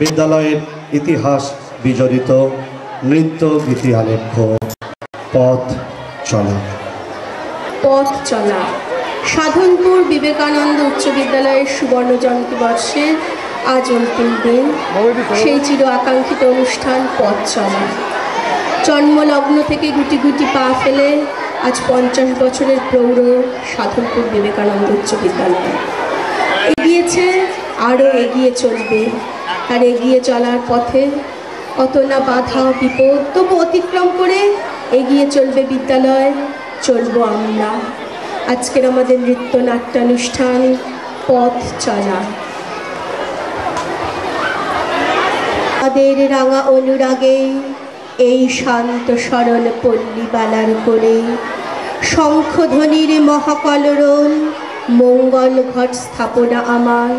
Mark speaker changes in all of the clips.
Speaker 1: বিদ্যালয়ের ইতিহাস বিজড়িত নৃত্য গীতি আলেখ্য পথ চলা।
Speaker 2: পথ চলা সাধনপুর বিবেকানন্দ উচ্চ বিদ্যালয়ের সুবর্ণ জয়ন্তী বর্ষের আজ অন্তিম দিন, সেই চির আকাঙ্ক্ষিত অনুষ্ঠান পথ চলা। জন্মলগ্ন থেকে গুটি গুটি পা ফেলে আজ 50 বছরের প্রৌঢ় সাধনপুর বিবেকানন্দ উচ্চ বিদ্যালয় এগিয়েছে, আরও এগিয়ে চলবে। আর এগিয়ে চলার পথে কত না বাধা বিপদ, তবু অতিক্রম করে এগিয়ে চলবে বিদ্যালয়, চলবো আমরা। আজকের আমাদের নৃত্য নাট্যানুষ্ঠান পথ চলা। আমাদের রাঙা অনুরাগে এই শান্ত সরল পল্লীবালার কোলে শঙ্খধ্বনির মহাকলরণ, মঙ্গল ঘট স্থাপনা আমার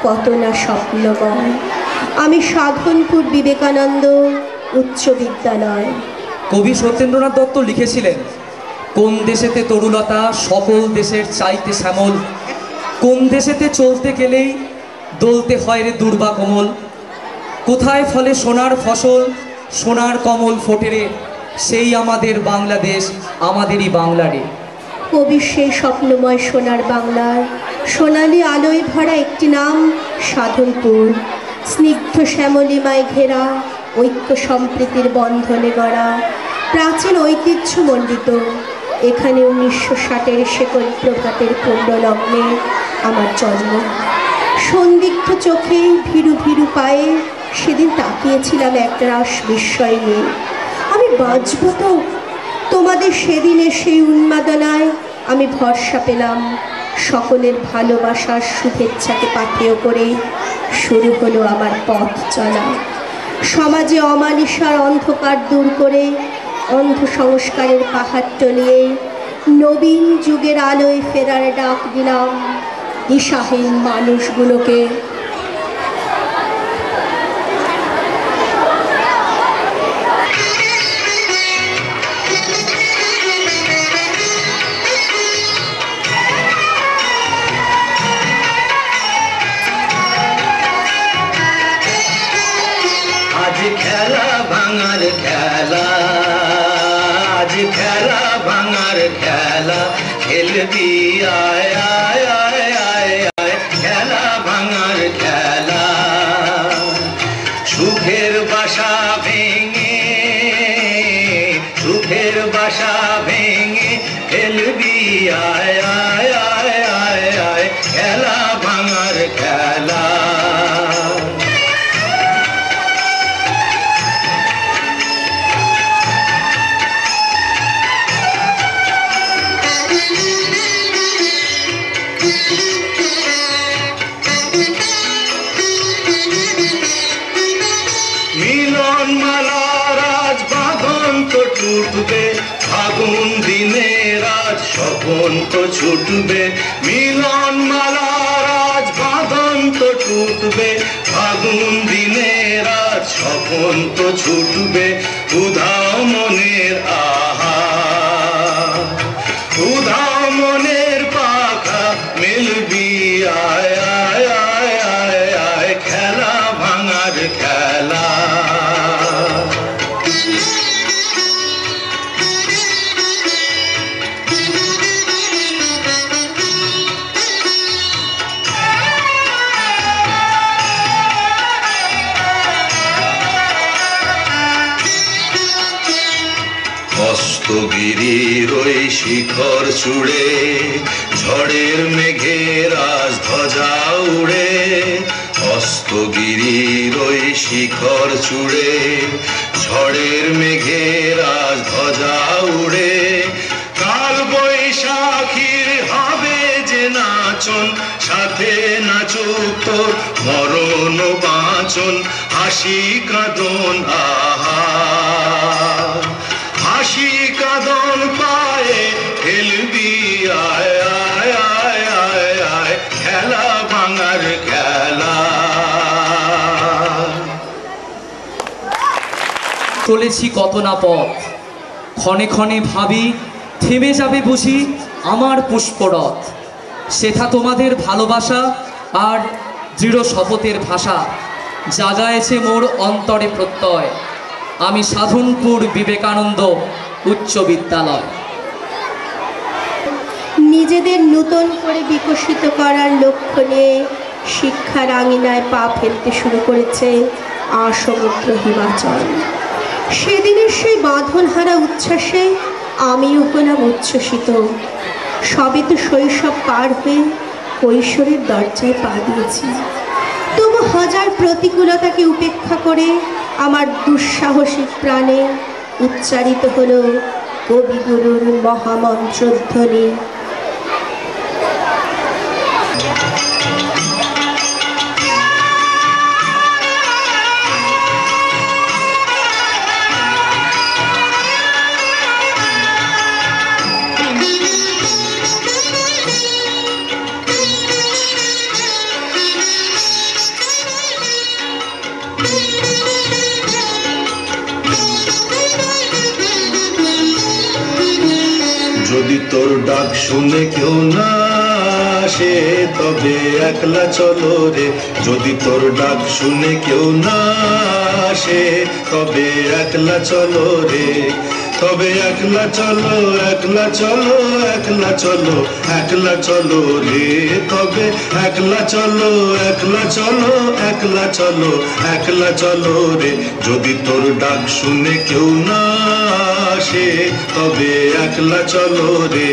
Speaker 2: কত না স্বপ্নময়। আমি সাধনপুর বিবেকানন্দ উচ্চ বিদ্যালয়।
Speaker 3: কবি সত্যেন্দ্রনাথ দত্ত লিখেছিলেন, কোন দেশেতে তরুলতা সকল দেশের চাইতে শ্যামল, কোন দেশেতে চলতে গেলেই দলতে হয় রে দুর্বা কোমল, কোথায় ফলে সোনার ফসল সোনার কমল ফোটে রে, সেই আমাদের বাংলাদেশ আমাদেরই বাংলা রে।
Speaker 2: কবির সেই স্বপ্নময় সোনার বাংলার সোনালি আলোয় ভরা একটি নাম সাধনপুর। স্নিগ্ধ শ্যামলিমায় ঘেরা, ঐক্য সম্প্রীতির বন্ধনে গড়া, প্রাচীন ঐতিহ্যমণ্ডিত। এখানে 1960-এর শেকড় প্রভাতের পূর্ণলগ্নে আমার জন্ম। সন্দিগ্ধ চোখে ভীরু ভীরু পায়ে সেদিন তাকিয়েছিলাম একরাশ বিস্ময় নিয়ে। আমি বাঁচব তো? তোমাদের সেদিনের সেই উন্মাদনায় আমি ভরসা পেলাম। সকলের ভালোবাসার শুভেচ্ছাকে পাথেয় করে শুরু হলো আমার পথ চলা। সমাজে অমানিসার অন্ধকার দূর করে অন্ধ সংস্কারের পাহাড় টলিয়ে নবীন যুগের আলোয় ফেরার ডাক দিলাম দিশাহীন মানুষগুলোকে।
Speaker 4: খেলা ভাঙার খেলা, আজ খেলা ভাঙার খেলা, খেলবি আয় আয় আয় আয় আয়, খেলা ভাঙার খেলা। সুখের বাসা ভেঙে, সুখের বাসা ভেঙে, খেলবি আয় আয় আয় আয় আয়, খেলা ভাঙার খেলা। মিলন মালার আজ বাঁধন তো টুটবে, ফাগুন দিনের আজ স্বপন তো ছুটবে। মিলন মালার আজ বাঁধন তো টুটবে, ফাগুন দিনের আজ স্বপন তো ছুটবে। উধাও মনের আহা, উধাও মনের পাখা, মিলবি আয় আয় আয় আয় আয়, খেলা ভাঙার খেলা। অস্তগিরির ওই শিখর চূড়ে ঝড়ের মেঘের আজ ধ্বজা উড়ে। অস্তগিরির ওই শিখর চূড়ে ঝড়ের মেঘের আজ ধ্বজা উড়ে। কাল বৈশাখীর হবে যে নাচন, সাথে নাচুক তোর মরণ বাঁচন। হাসি কাঁদন আহা, হাসি কাঁদন পায়ে, খেলবি আয় আয় আয় আয় আয়, খেলা ভাঙার খেলা।
Speaker 3: চলেছি কত না পথ, ক্ষণে ক্ষণে ভাবি থেমে যাবে বুঝি আমার পুষ্পরথ। সেথা তোমাদের ভালোবাসা আর দৃঢ় শপথের ভাষা, জাগায়েছে মোর অন্তরে প্রত্যয়, আমি সাধনপুর বিবেকানন্দ উচ্চ বিদ্যালয়।
Speaker 2: নিজেদের নূতন করে বিকশিত করার লক্ষ্য নিয়ে শিক্ষার আঙিনায় পা ফেলতে শুরু করেছে আসমুদ্র হিমাচল। সেদিনের সেই বাঁধনহারা উচ্ছ্বাসে আমিও হলাম উচ্ছ্বসিত। সবে তো শৈশব পার হয়ে কৈশোরের দরজায় পা দিয়েছি। তবু হাজার প্রতিকূলতাকে উপেক্ষা করে আমার দুঃসাহসিক প্রাণে উচ্চারিত হলো কবিগুরুর মহামন্ত্রধ্বনি।
Speaker 4: যদি তোর ডাক শুনে কেউ না আসে তবে একলা চলো রে, যদি তোর ডাক শুনে কেউ না আসে তবে একলা চলো রে, তবে একলা চলো, একলা চলো, একলা চলো, একলা চলো রে, তবে একলা চলো, একলা চলো, একলা চলো, একলা চলো রে, যদি তোর ডাক শুনে কেউ না আসে তবে একলা চলো রে।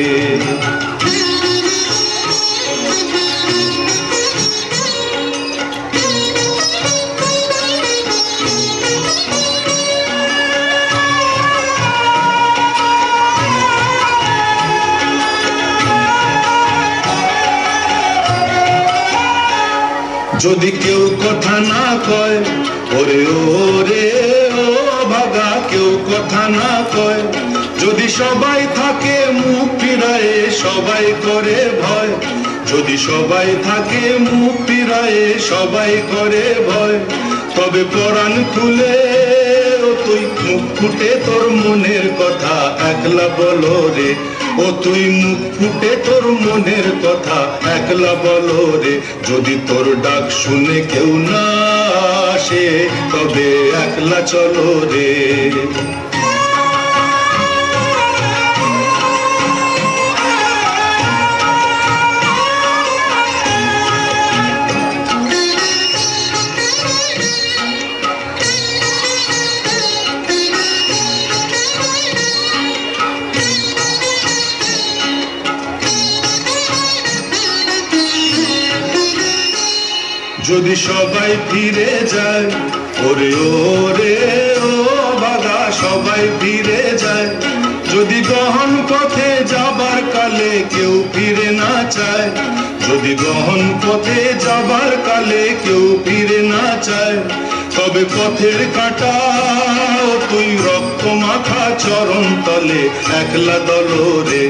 Speaker 4: যদি কেউ কথা না কয় ওরে ওরে ও ভাগা, কেউ কথা না কয়, যদি সবাই থাকে মুখ ফিরায়ে সবাই করে ভয়, যদি সবাই থাকে মুখ ফিরায়ে সবাই করে ভয়, তবে পরাণ খুলে ও তুই মুখ ফুটে তোর মনের কথা একলা বলো রে, ও তুই মুখ ফুটে তোর মনের কথা একলা বলো রে, যদি তোর ডাক শুনে কেউ না আসে তবে একলা চলো রে। যদি সবাই ফিরে যায় ওরে ওরে ও ভাগা, সবাই ফিরে যায়, যদি গহন পথে যাবার কালে কেউ ফিরে না চায়, যদি গহন পথে যাবার কালে কেউ ফিরে না চায়, তবে পথের কাঁটা ও তুই রক্ত মাখা চরণ তলে একলা দলো রে,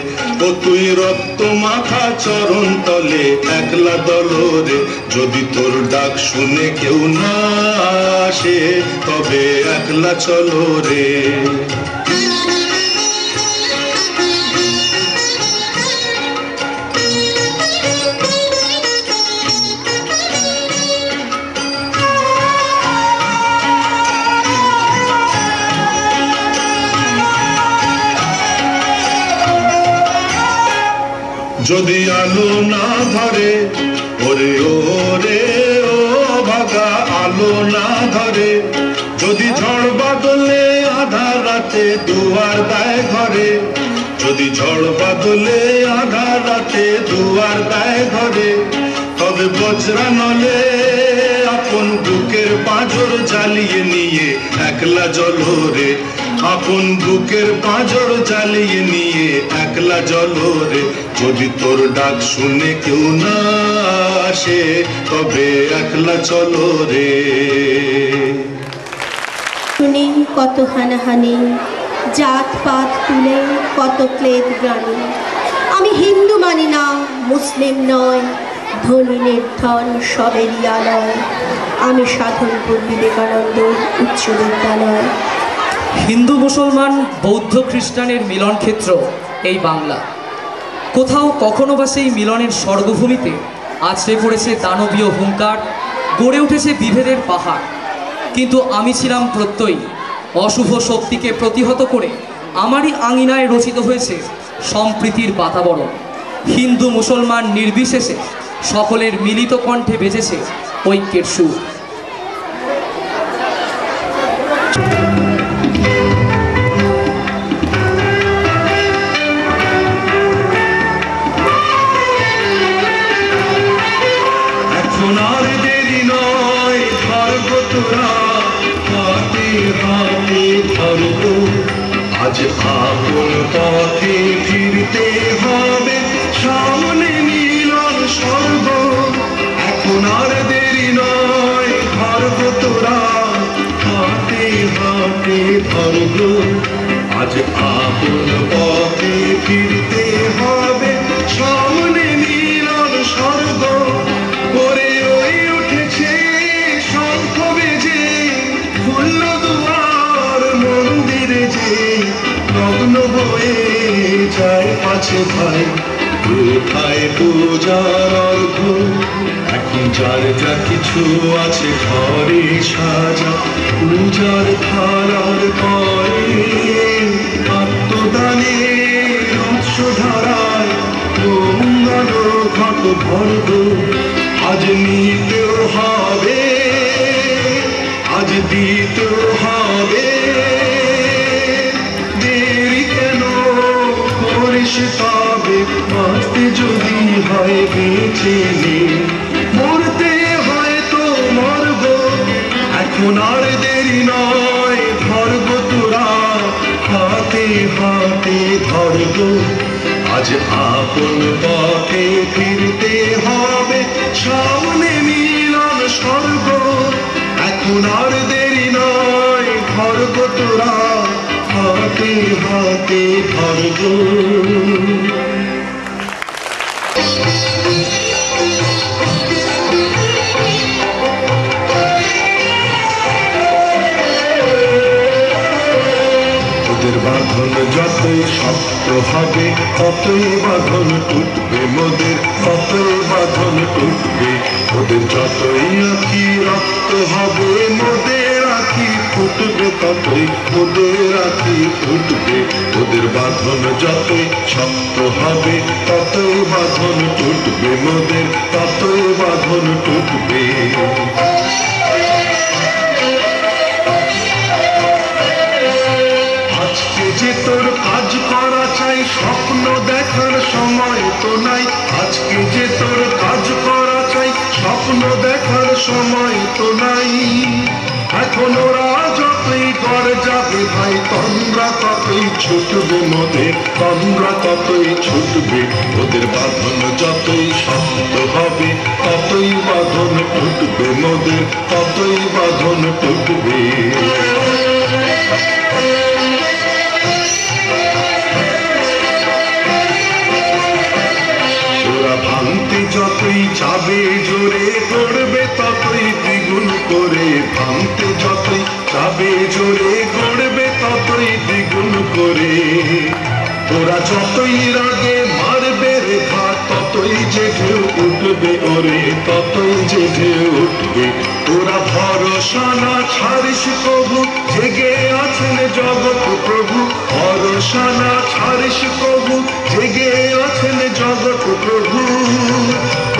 Speaker 4: ও তুই রক্ত মাখা চরণ তলে একলা দলো রে, যদি তোর ডাক শুনে কেউ না আসে তবে একলা চলো রে। যদি আলো না ধরে ওরে ওরে ও ভাগা, আলো না ধরে, যদি ঝড় বাদলে আধার রাতে দুয়ার দেয় ঘরে, যদি ঝড় বাদলে আধার রাতে দুয়ার দেয় ঘরে, তবে বজ্রা নলে আপন বুকের পাঁজর জ্বালিয়ে নিয়ে একলা জ্বলো রে, আপন বুকের পাঁজর জ্বালিয়ে নিয়ে একলা জ্বলো রে, যদি তোর ডাক শুনে কেউ না আসে তবে একলা চলো রে।
Speaker 2: শুনি কত হানাহানি, জাত পাত তুলে কত ক্লেদ গ্রামে, আমি হিন্দু মানি না মুসলিম নয়, ধনী নির্ধন সবেরই আলয়, আমি সাধনপুর বিবেকানন্দ উচ্চ বিদ্যালয়।
Speaker 3: হিন্দু মুসলমান বৌদ্ধ খ্রিস্টানের মিলন ক্ষেত্র এই বাংলা। কোথাও কখনো বা সেই মিলনের স্বর্গভূমিতে আছড়ে পড়েছে দানবীয় হুঙ্কার, গড়ে উঠেছে বিভেদের পাহাড়, কিন্তু আমি ছিলাম প্রত্যয়ী। অশুভ শক্তিকে প্রতিহত করে আমারই আঙিনায় রচিত হয়েছে সম্প্রীতির বাতাবরণ। হিন্দু মুসলমান নির্বিশেষে সকলের মিলিত কণ্ঠে বেজেছে ঐক্যের সুর।
Speaker 4: এখন আর দেরি নয়, ধরব তোরা হাতে হাতে ধরব, আজ আপন পথে ফিরতে হবে, সামনে মিলন স্বর্গ। এখন আর দেরি নয়, ধরব তোরা হাতে হাতে ধরব, আজ আপন পথে ফিরতে হবে, সামনে মিলন স্বর্গ। করে ওই উঠেছে শঙ্খ বেজে, খুলল দুয়ার মন্দিরে যে, নগ্ন হয়ে যায় পাছে ভাই, কোথায় পূজার অর্ঘ। এখন যার যা কিছু আছে ঘরে সাজা, পূজার থালার পরে আত্মদানে উৎস ধারায় মঙ্গল ঘট ভরব। আজ নিতেও হবে, আজ দিতেও হবে, দেরি কেন করিস তবে, বাঁচতে যদি হয় বেঁচে নে, মরতে হয়তো মরব। এখন আর দেরি নয়, ধরব তোরা হাতে হাতে ধরব, আজ আপন পথে ফিরতে হবে, সামনে মিলন স্বর্গ। এখন আর দেরি নয়, ধরব তোরা হাতে হাতে ধরব। ওদের বাঁধন যতই শক্ত হবে, ততই বাঁধন টুটবে মোদের, ততই বাঁধন টুটবে। ওদের যতই আঁখি রক্ত হবে, মোদের আঁখি ফুটবে, ততই মোদের আঁখি ফুটবে। ওদের বাঁধন যতই শক্ত হবে, ততই বাঁধন টুটবে মোদের, ততই বাঁধন টুটবে। আজকে যে তোর কাজ করা চাই, স্বপ্ন দেখার সময় তো নাই। আজকে যে তোর কাজ করা চাই, স্বপ্ন দেখার সময় তো নাই। এখন ওরা যতই করে যাবে ভাই, তোমরা ততই ছুটবে মোদের, তোমরা ততই ছুটবে। ওদের বাঁধন যতই শক্ত হবে, ততই বাঁধন টুটবে মোদের, ততই বাঁধন টুটবে। ভাঙতে যতই যাবে জোরে, গড়বে ততই দ্বিগুণ করে। ভাঙতে যতই যাবে জোরে, গড়বে ততই দ্বিগুণ করে। ওরা যতই রাগে মারবে রেখা, ততই যে ঢেউ উঠবে ওরে, ততই যে ঢেউ উঠবে। ওরা ভরসা না ছাড়িস প্রভু, জেগে আছেন জগৎ প্রভু। ভরসা না ছাড়িস প্রভু, জেগে আছেন জগৎ প্রভু।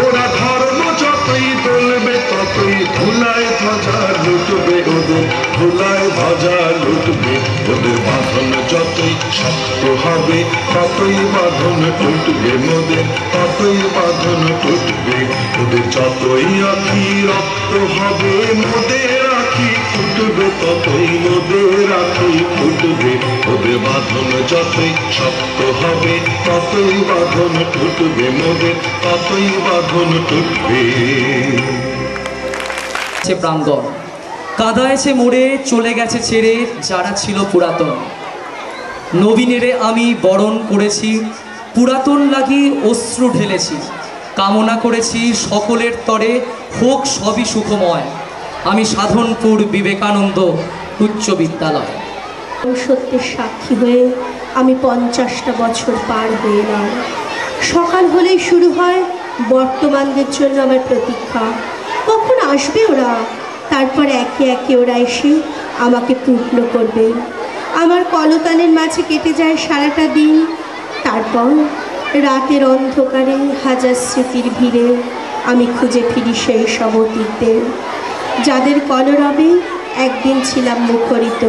Speaker 4: ওরা ধর্ম যতই বলবে, ততই ধুলায় ধ্বজা লুটবে ওদের, ধুলায় ধ্বজা লুটবে। ওদের বাঁধন যতই শক্ত হবে, ততই বাঁধন টুটবে মোদের, ততই বাঁধন টুটবে। ওদের যতই আঁখি রক্ত হবে, মোদের আঁখি ফুটবে, ততই মোদের আঁখি ফুটবে। ওদের বাঁধন যতই শক্ত হবে, ততই বাঁধন টুটবে মোদের, ততই বাঁধন টুটবে।
Speaker 3: প্রান্তর কাদায়েছে মোড়ে, চলে গেছে ছেড়ে যারা ছিল পুরাতন। নবীনেরে আমি বরণ করেছি, পুরাতন লাগি অশ্রু ঢেলেছি। কামনা করেছি সকলের তরে হোক সবই সুখময়। আমি সাধনপুর বিবেকানন্দ উচ্চ বিদ্যালয়।
Speaker 2: সত্যের সাক্ষী হয়ে আমি 50টা বছর পার হয়ে এলাম। সকাল হলেই শুরু হয় বর্তমানদের জন্য আমার প্রতীক্ষা। কখন আসবে ওরা? তারপর একে একে ওরা এসে আমাকে পূর্ণ করবে। আমার কলতানের মাঝে কেটে যায় সারাটা দিন। তারপর রাতের অন্ধকারে হাজার স্মৃতির ভিড়ে আমি খুঁজে ফিরি সেই সব অতীতদের, যাদের কলরবে একদিন ছিলাম মুখরিত।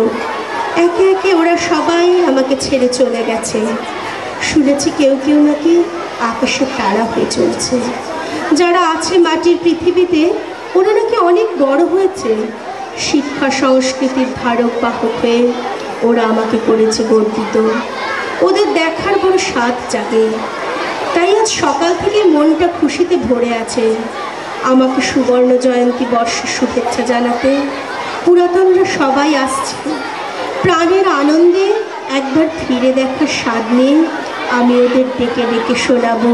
Speaker 2: একে একে ওরা সবাই আমাকে ছেড়ে চলে গেছে। শুনেছি কেউ কেউ নাকি আকাশের তারা হয়ে চলছে। যারা আছে মাটির পৃথিবীতে ওরা নাকি অনেক বড় হয়েছে। শিক্ষা সংস্কৃতির ধারক বাহক হয়ে ওরা আমাকে করেছে গর্বিত। ওদের দেখার বড় স্বাদ জাগে। তাই আজ সকাল থেকে মনটা খুশিতে ভরে আছে। আমাকে সুবর্ণ জয়ন্তী বর্ষের শুভেচ্ছা জানাতে পুরাতনরা সবাই আসছে। প্রাণের আনন্দে একবার ফিরে দেখার স্বাদ নিয়ে আমি ওদের ডেকে ডেকে শোনাবো।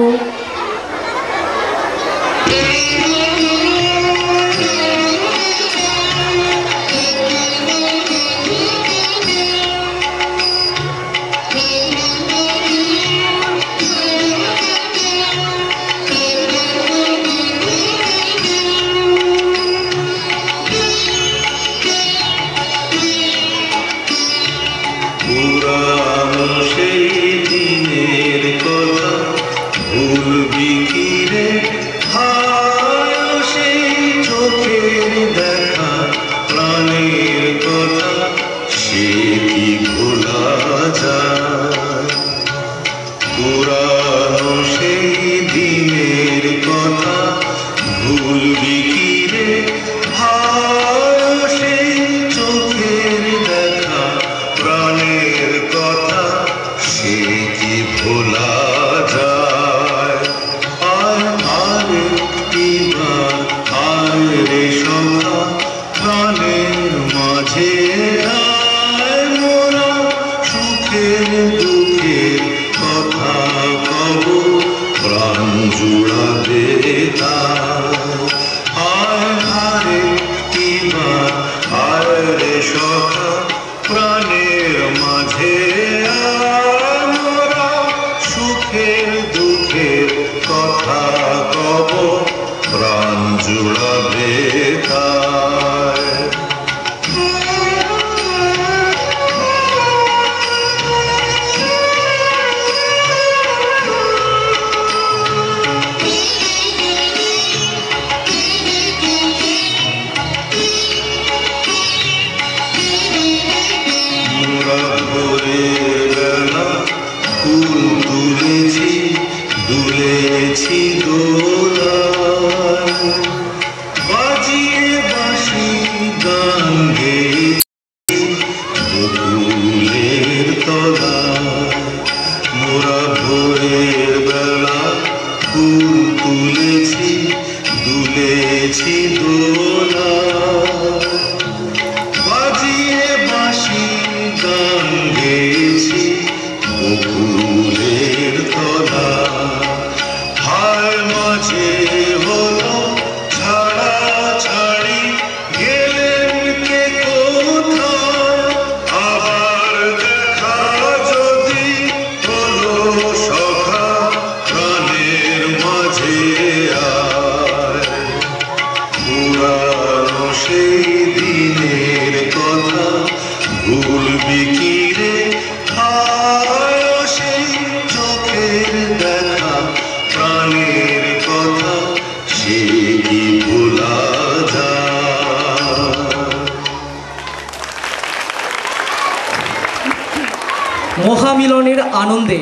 Speaker 3: মহামিলনের আনন্দে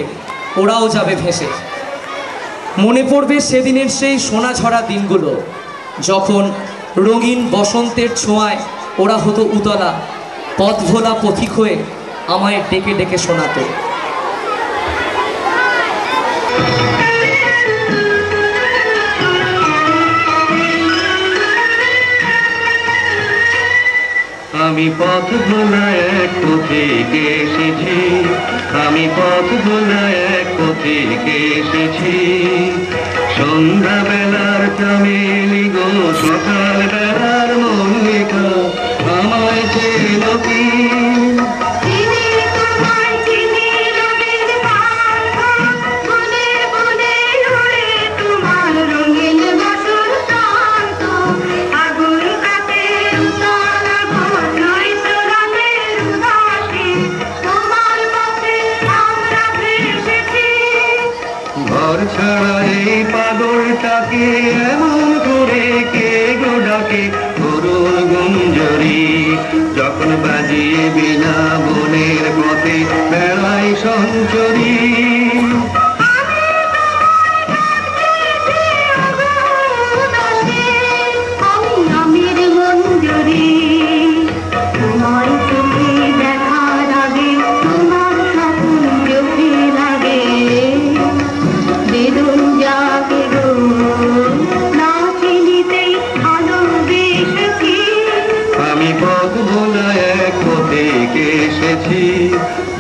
Speaker 3: ওরাও যাবে ভেসে। মনে পড়বে সেদিনের সেই সোনাঝরা দিনগুলো, যখন রঙিন বসন্তের ছোঁয়ায় ওরা হতো উতলা, পথ ভোলা পথিক হয়ে আমায় ডেকে ডেকে শোনাতো।
Speaker 5: আমি পথ ভোলা এক পথিকে এসেছি, আমি পথ ভোলা এক পথিকে এসেছি। সন্ধ্যা বেলার চামেলি গো, সকাল বেলার মল্লিকা, আমায় চেন কি? তাকে এমন করে কে গো ডাকে গরুর গুঞ্জরি যখন বাজিয়ে বিনা বনের পথে বেড়াই সঞ্চরী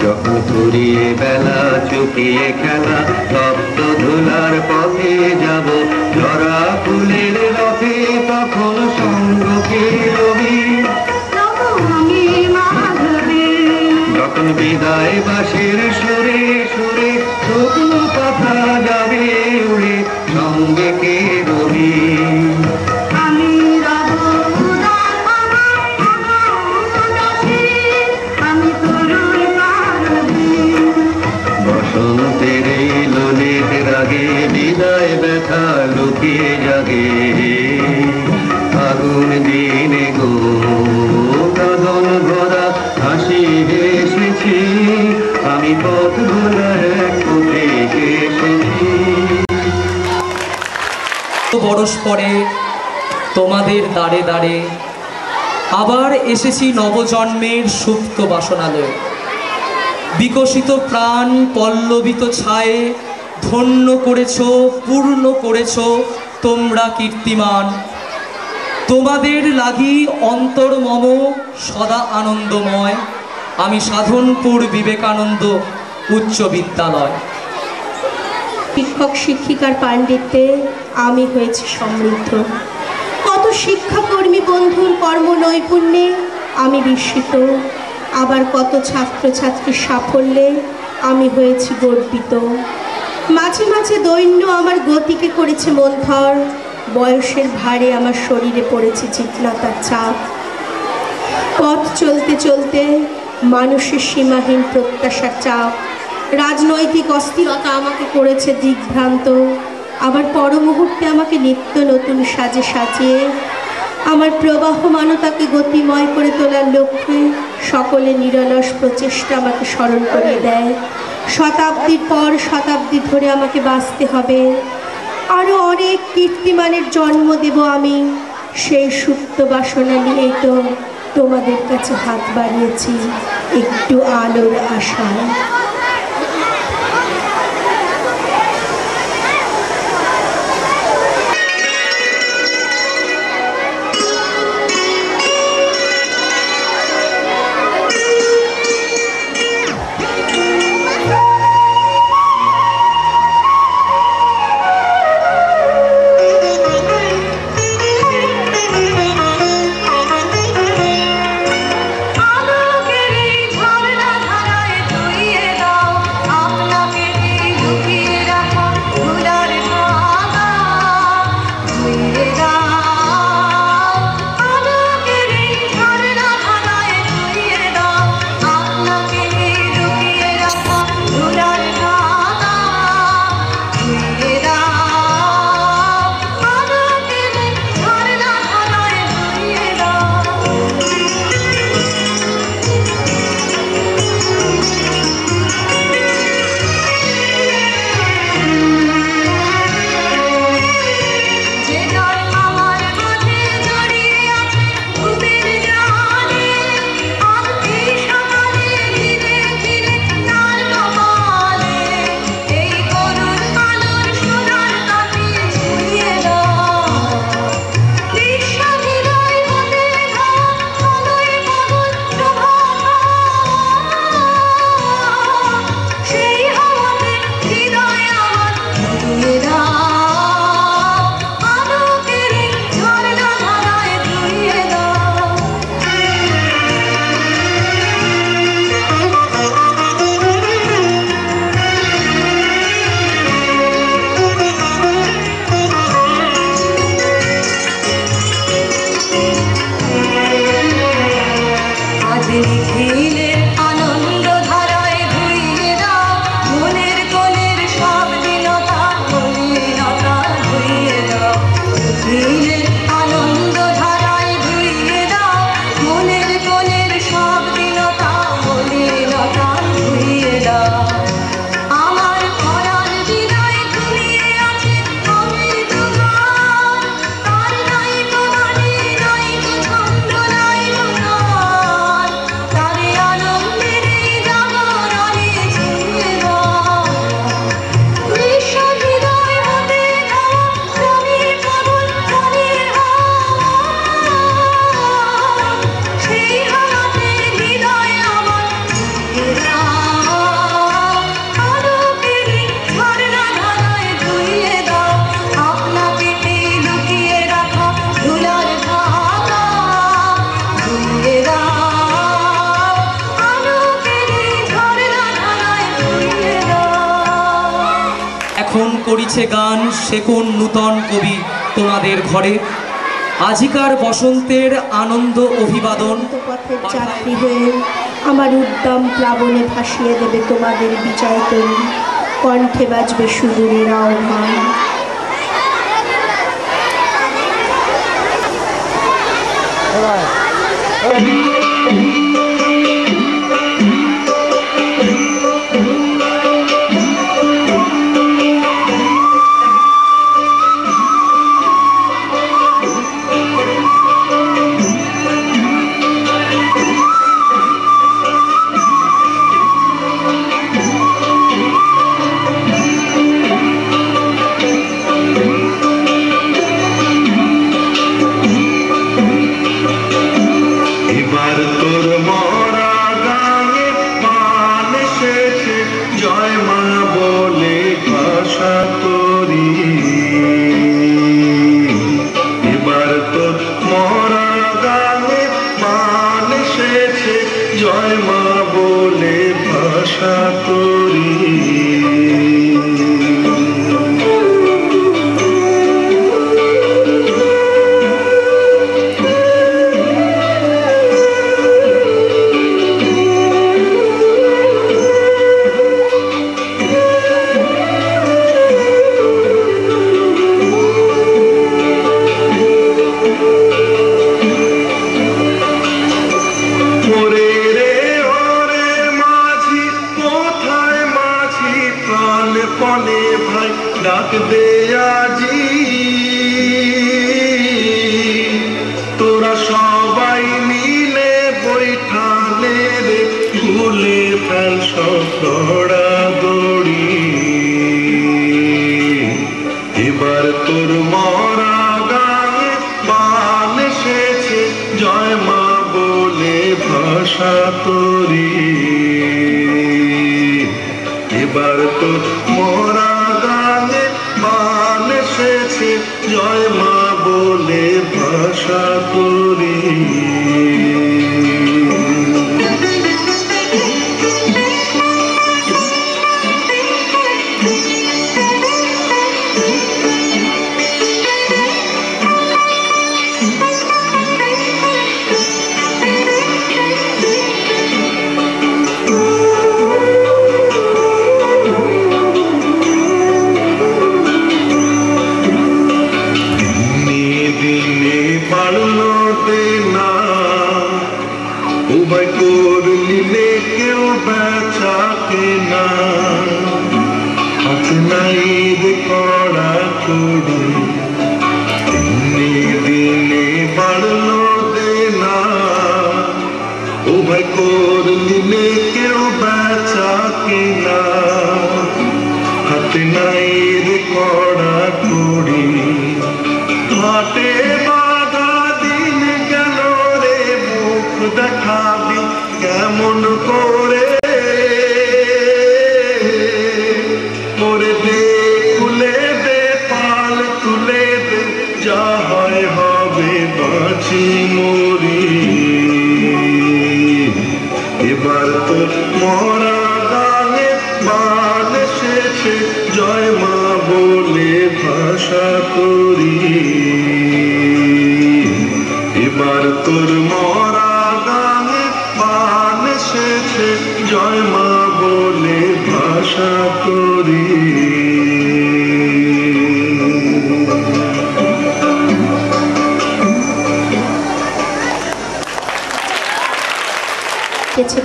Speaker 5: যখন ঘুরিয়ে বেলা চুকিয়ে খেলা তপ্ত ধুলার পথে যাব ঝরা ফুলের রথে তখন সঙ্গকে রবি যখন বিদায় বাসের সুরে সুরে শুকনো পাতা যাবে উড়ে সঙ্গে কে রবি বিদায় ব্যথা লুকিয়ে জাগে আগুন দিনে গো কাঁদন ভরা হাসি হেসেছি আমি পথ ভোলা এক পথে এসেছি।
Speaker 3: বরস পরে তোমাদের দাঁড়ে দাঁড়ে আবার এসেছি নবজন্মের সুপ্ত বাসনালয়ে বিকশিত প্রাণ পল্লবিত ছায়ে ধন্য করেছ পূর্ণ করেছ তোমরা কীর্তিমান তোমাদের লাগি অন্তর মম সদা আনন্দময় আমি সাধনপুর বিবেকানন্দ উচ্চ বিদ্যালয়।
Speaker 2: শিক্ষক শিক্ষিকার পাণ্ডিত্যে আমি হয়েছি সমৃদ্ধ, কত শিক্ষাকর্মী বন্ধুর কর্মনৈপুণ্যে আমি বিস্মিত, আবার কত ছাত্রছাত্রীর সাফল্যে আমি হয়েছি গর্বিত। মাঝে মাঝে দৈন্য আমার গতিকে করেছে মন্থর, বয়সের ভারে আমার শরীরে পড়েছে চিত্রতার চাপ। পথ চলতে চলতে মানুষের সীমাহীন প্রত্যাশার চাপ, রাজনৈতিক অস্থিরতা আমাকে করেছে দিগ্ভ্রান্ত, আবার পর মুহূর্তে আমাকে নিত্য নতুন সাজে সাজিয়ে আমার প্রবাহমানতাকে গতিময় করে তোলার লক্ষ্যে সকলে নিরলস প্রচেষ্টা আমাকে স্মরণ করিয়ে দেয়। শতাব্দীর পর শতাব্দী ধরে আমাকে বাঁচতে হবে, আরও অনেক কীর্তিমানের জন্ম দেব আমি। সেই সুপ্ত বাসনা নিয়েই তো তোমাদের কাছে হাত বাড়িয়েছি একটু আলোর আশায়।
Speaker 6: আলোকের এই ঝর্ণা ধারায়
Speaker 3: বইছে গান, সে কোন নূতন কবি তোমাদের ঘরে। আজিকার বসন্তের আনন্দ অভিবাদন,
Speaker 2: পথের যাত্রী হয়ে আমার উদ্দাম প্লাবনে ভাসিয়ে দেবে তোমাদের বিজয় তরী। কণ্ঠে বাজবে সুদূরের আহ্বান।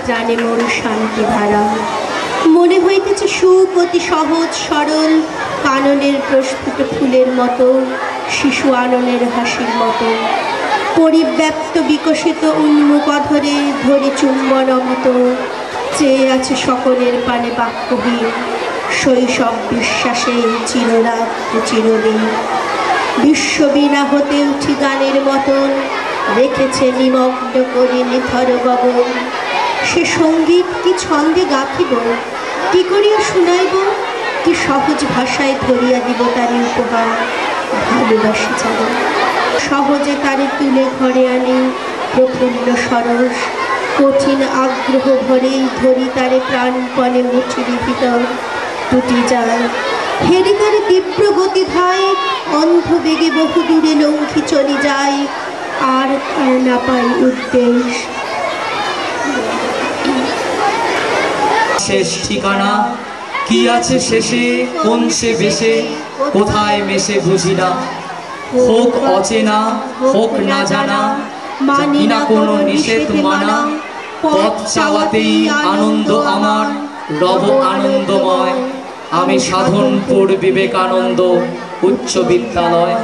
Speaker 2: প্রাণে মোর শান্তি ধারা, মনে হইতেছে সুখ অতি সহজ সরল, কাননের প্রস্ফুট ফুলের মতো, শিশু আননের হাসির মতো, পরিব্যাপ্ত বিকশিত উন্মুখ অধরে ধরে চুম্বন অমত, চেয়ে আছে সকলের পানে বাক্যহীন শৈশব বিশ্বাসে চিররাত্র চিরদিন। বিশ্ববীণা হতে উঠি গানের মতন, রেখেছে নিমগ্ন করে নিথর গগন। সে সঙ্গীত কি ছন্দে গাথিব, কি করিয়া শুনাইব, কি সহজ ভাষায় ধরিয়া দিব তারি উপহার। ভালোবাসি যারা সহজে তারে তুলে ঘরে আনি, প্রফুল্ল সরস কঠিন আগ্রহ ভরেই ধরি তারে প্রাণপণে মুঠির ভিতর। টুটি যায় ফেরিকার তীব্র গতি ধায় অন্ধ বেগে বহু দূরে লঙ্ঘি চলে যায়, আর না পাই উদ্দেশ।
Speaker 3: শেষ ঠিকানা কি আছে শেষে, কোন সে বেশে, কোথায় মেশে বুঝি না। হোক অচেনা, হোক না জানা, মানি না কোনো নিষেধ মানা। পথ চাওয়াতেই আনন্দ আমার, রব আনন্দময়। আমি সাধনপুর বিবেকানন্দ উচ্চ বিদ্যালয়।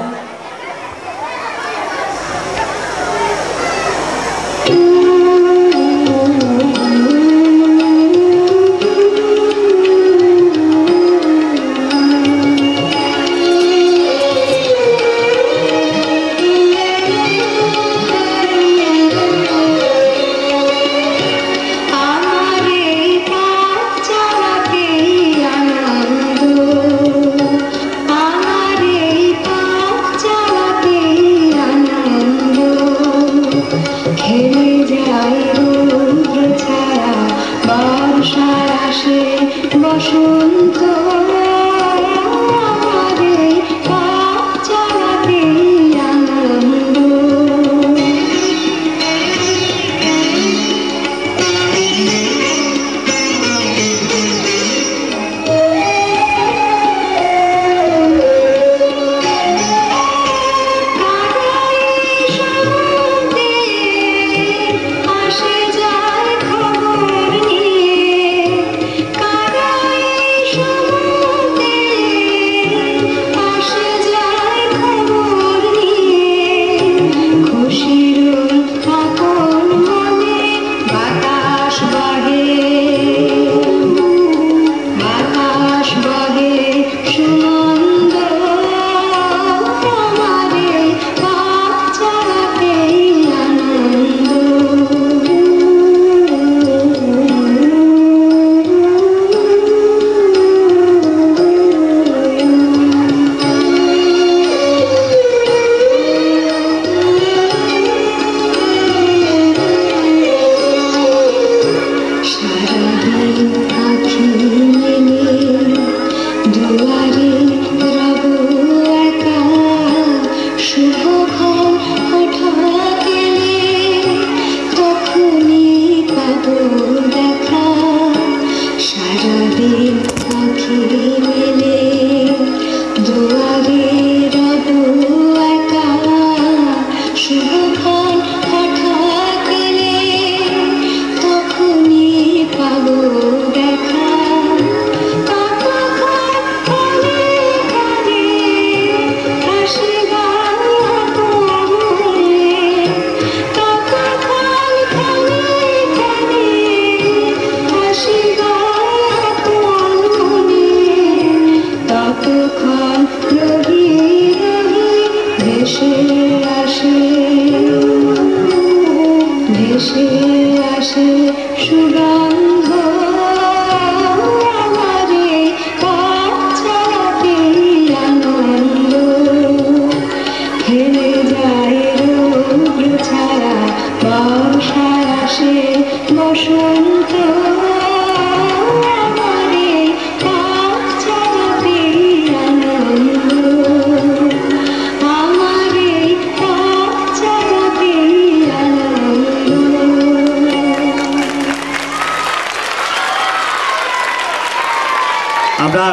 Speaker 1: আমরা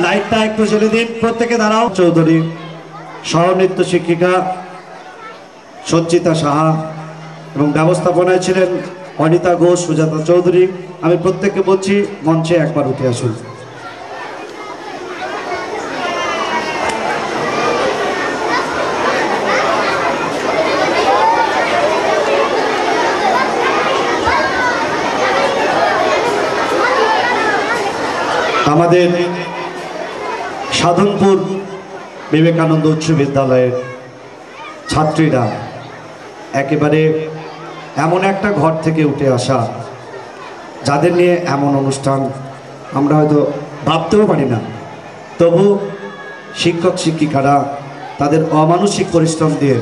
Speaker 1: লাইটটা একটু জ্বেলে দিন, প্রত্যেকে দাঁড়াও। চৌধুরী, সহনৃত্য শিক্ষিকা সঞ্চিতা সাহা এবং ব্যবস্থাপনায় ছিলেন অনিতা ঘোষ, সুজাতা চৌধুরী। আমি প্রত্যেককে বলছি মঞ্চে একবার উঠে আসুন। আমাদের সাধনপুর বিবেকানন্দ উচ্চ বিদ্যালয়ের ছাত্রীরা একেবারে এমন একটা ঘর থেকে উঠে আসা, যাদের নিয়ে এমন অনুষ্ঠান আমরা হয়তো ভাবতেও পারি না। তবু শিক্ষক শিক্ষিকারা তাদের অমানসিক পরিশ্রম দিয়ে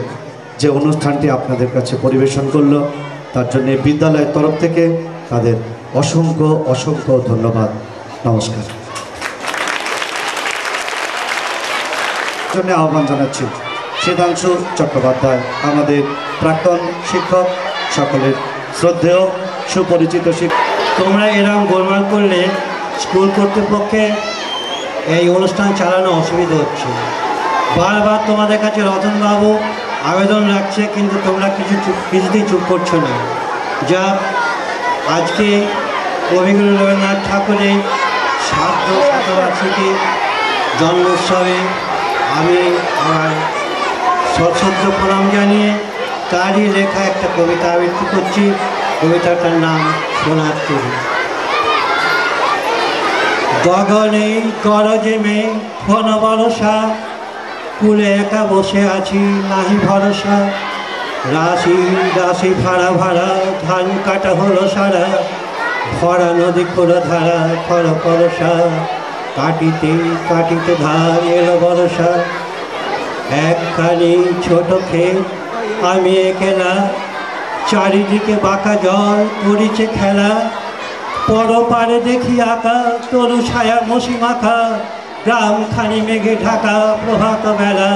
Speaker 1: যে অনুষ্ঠানটি আপনাদের কাছে পরিবেশন করলো, তার জন্য বিদ্যালয়ের তরফ থেকে তাদের অসংখ্য অসংখ্য ধন্যবাদ। নমস্কার। জন্য আহ্বান জানাচ্ছি সিদ্ধাংশু চট্টোপাধ্যায়, আমাদের প্রাক্তন শিক্ষক, সকলের শ্রদ্ধেয় সুপরিচিত শিক্ষক।
Speaker 6: তোমরা এরকম গোলমাল করলে স্কুল কর্তৃপক্ষে এই অনুষ্ঠান চালানো অসুবিধা হচ্ছে। বারবার তোমাদের কাছে রতনবাবু আবেদন রাখছে, কিন্তু তোমরা কিছুতেই চুপ করছো না। যা আজকে কবিগুরু রবীন্দ্রনাথ ঠাকুরের শতবার্ষিকী জন্ম উৎসবে আমি আমার সশ্রদ্ধ প্রণাম জানিয়ে তারই লেখা একটা কবিতা আবৃত্তি করছি। কবিতাটার নাম সোনার তরী। গগনে গরজে মেয়ে ঘন বরষা, কুলে একা বসে আছি নাহি ভরসা। রাশি রাশি ভাড়া ভাড়া ধান কাটা হলো সারা, ভরা নদী খোলা ধারা খর পরশা। কাটিতে কাটিতে ধার এলো বরষা, একখানি ছোট ক্ষেত আমি একলা, চারিদিকে বাঁকা জল করিছে খেলা। পরপারে দেখি আঁকা তরু ছায়া মসি মাখা, গ্রামখানি মেঘে ঢাকা প্রভাত বেলা।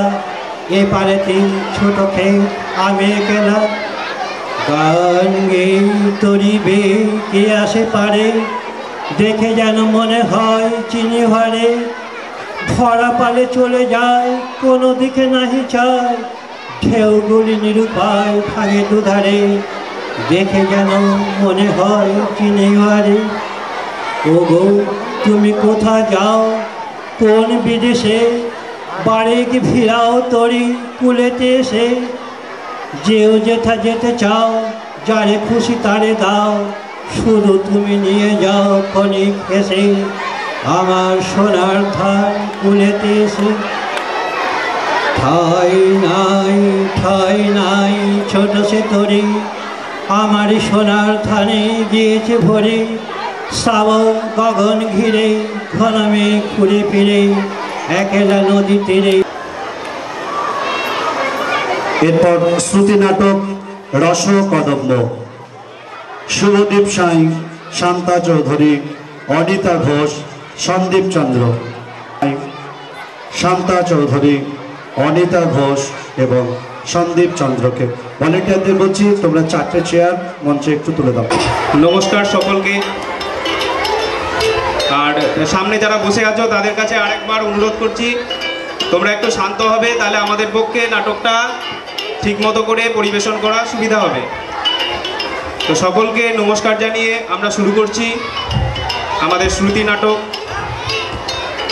Speaker 6: এপারেতে ছোট ক্ষেত আমি একলা, গান গেয়ে তরিবে কে আসে পারে, দেখে যেন মনে হয় চিনি ভারে। ভরা পালে চলে যায় কোনো দিকে নাহি চায়, ঢেউগুলি নিরুপায় ভাঙে দুধারে, দেখে যেন মনে হয় চিনি ভারে। ও গো তুমি কোথা যাও কোন বিদেশে, বাড়ি কি ফিরাও তরি কুলেতে এসে। যেও যেথা যেতে চাও যারে খুশি তারে দাও, শুধু তুমি নিয়ে যাও ক্ষণিক এসে আমার সোনার ধান কুলেতে এসে। ঠাই নাই ছোট সে তরি, আমার সোনার ধানে গিয়েছে ভরে। শ্রাবণ গগন ঘিরে ঘন মেঘ ঘুরে ফিরে একলা নদী তীরে।
Speaker 1: এরপর শ্রুতি নাটক রস কদম্ব। শুভদীপ সাঁই, শান্তা চৌধুরী, অনিতা ঘোষ, সন্দীপ চন্দ্র। শান্তা চৌধুরী, অনিতা ঘোষ এবং সন্দীপ চন্দ্রকে ভলেন্টিয়ারদের বলছি তোমরা 4টে চেয়ার মঞ্চে একটু তুলে দাও।
Speaker 7: নমস্কার সকলকে। আর সামনে যারা বসে আছো তাদের কাছে আরেকবার অনুরোধ করছি, তোমরা একটু শান্ত হবে, তাহলে আমাদের পক্ষে নাটকটা ঠিকমতো করে পরিবেশন করা সুবিধা হবে। তো সকলকে নমস্কার জানিয়ে আমরা শুরু করছি আমাদের শ্রুতি নাটক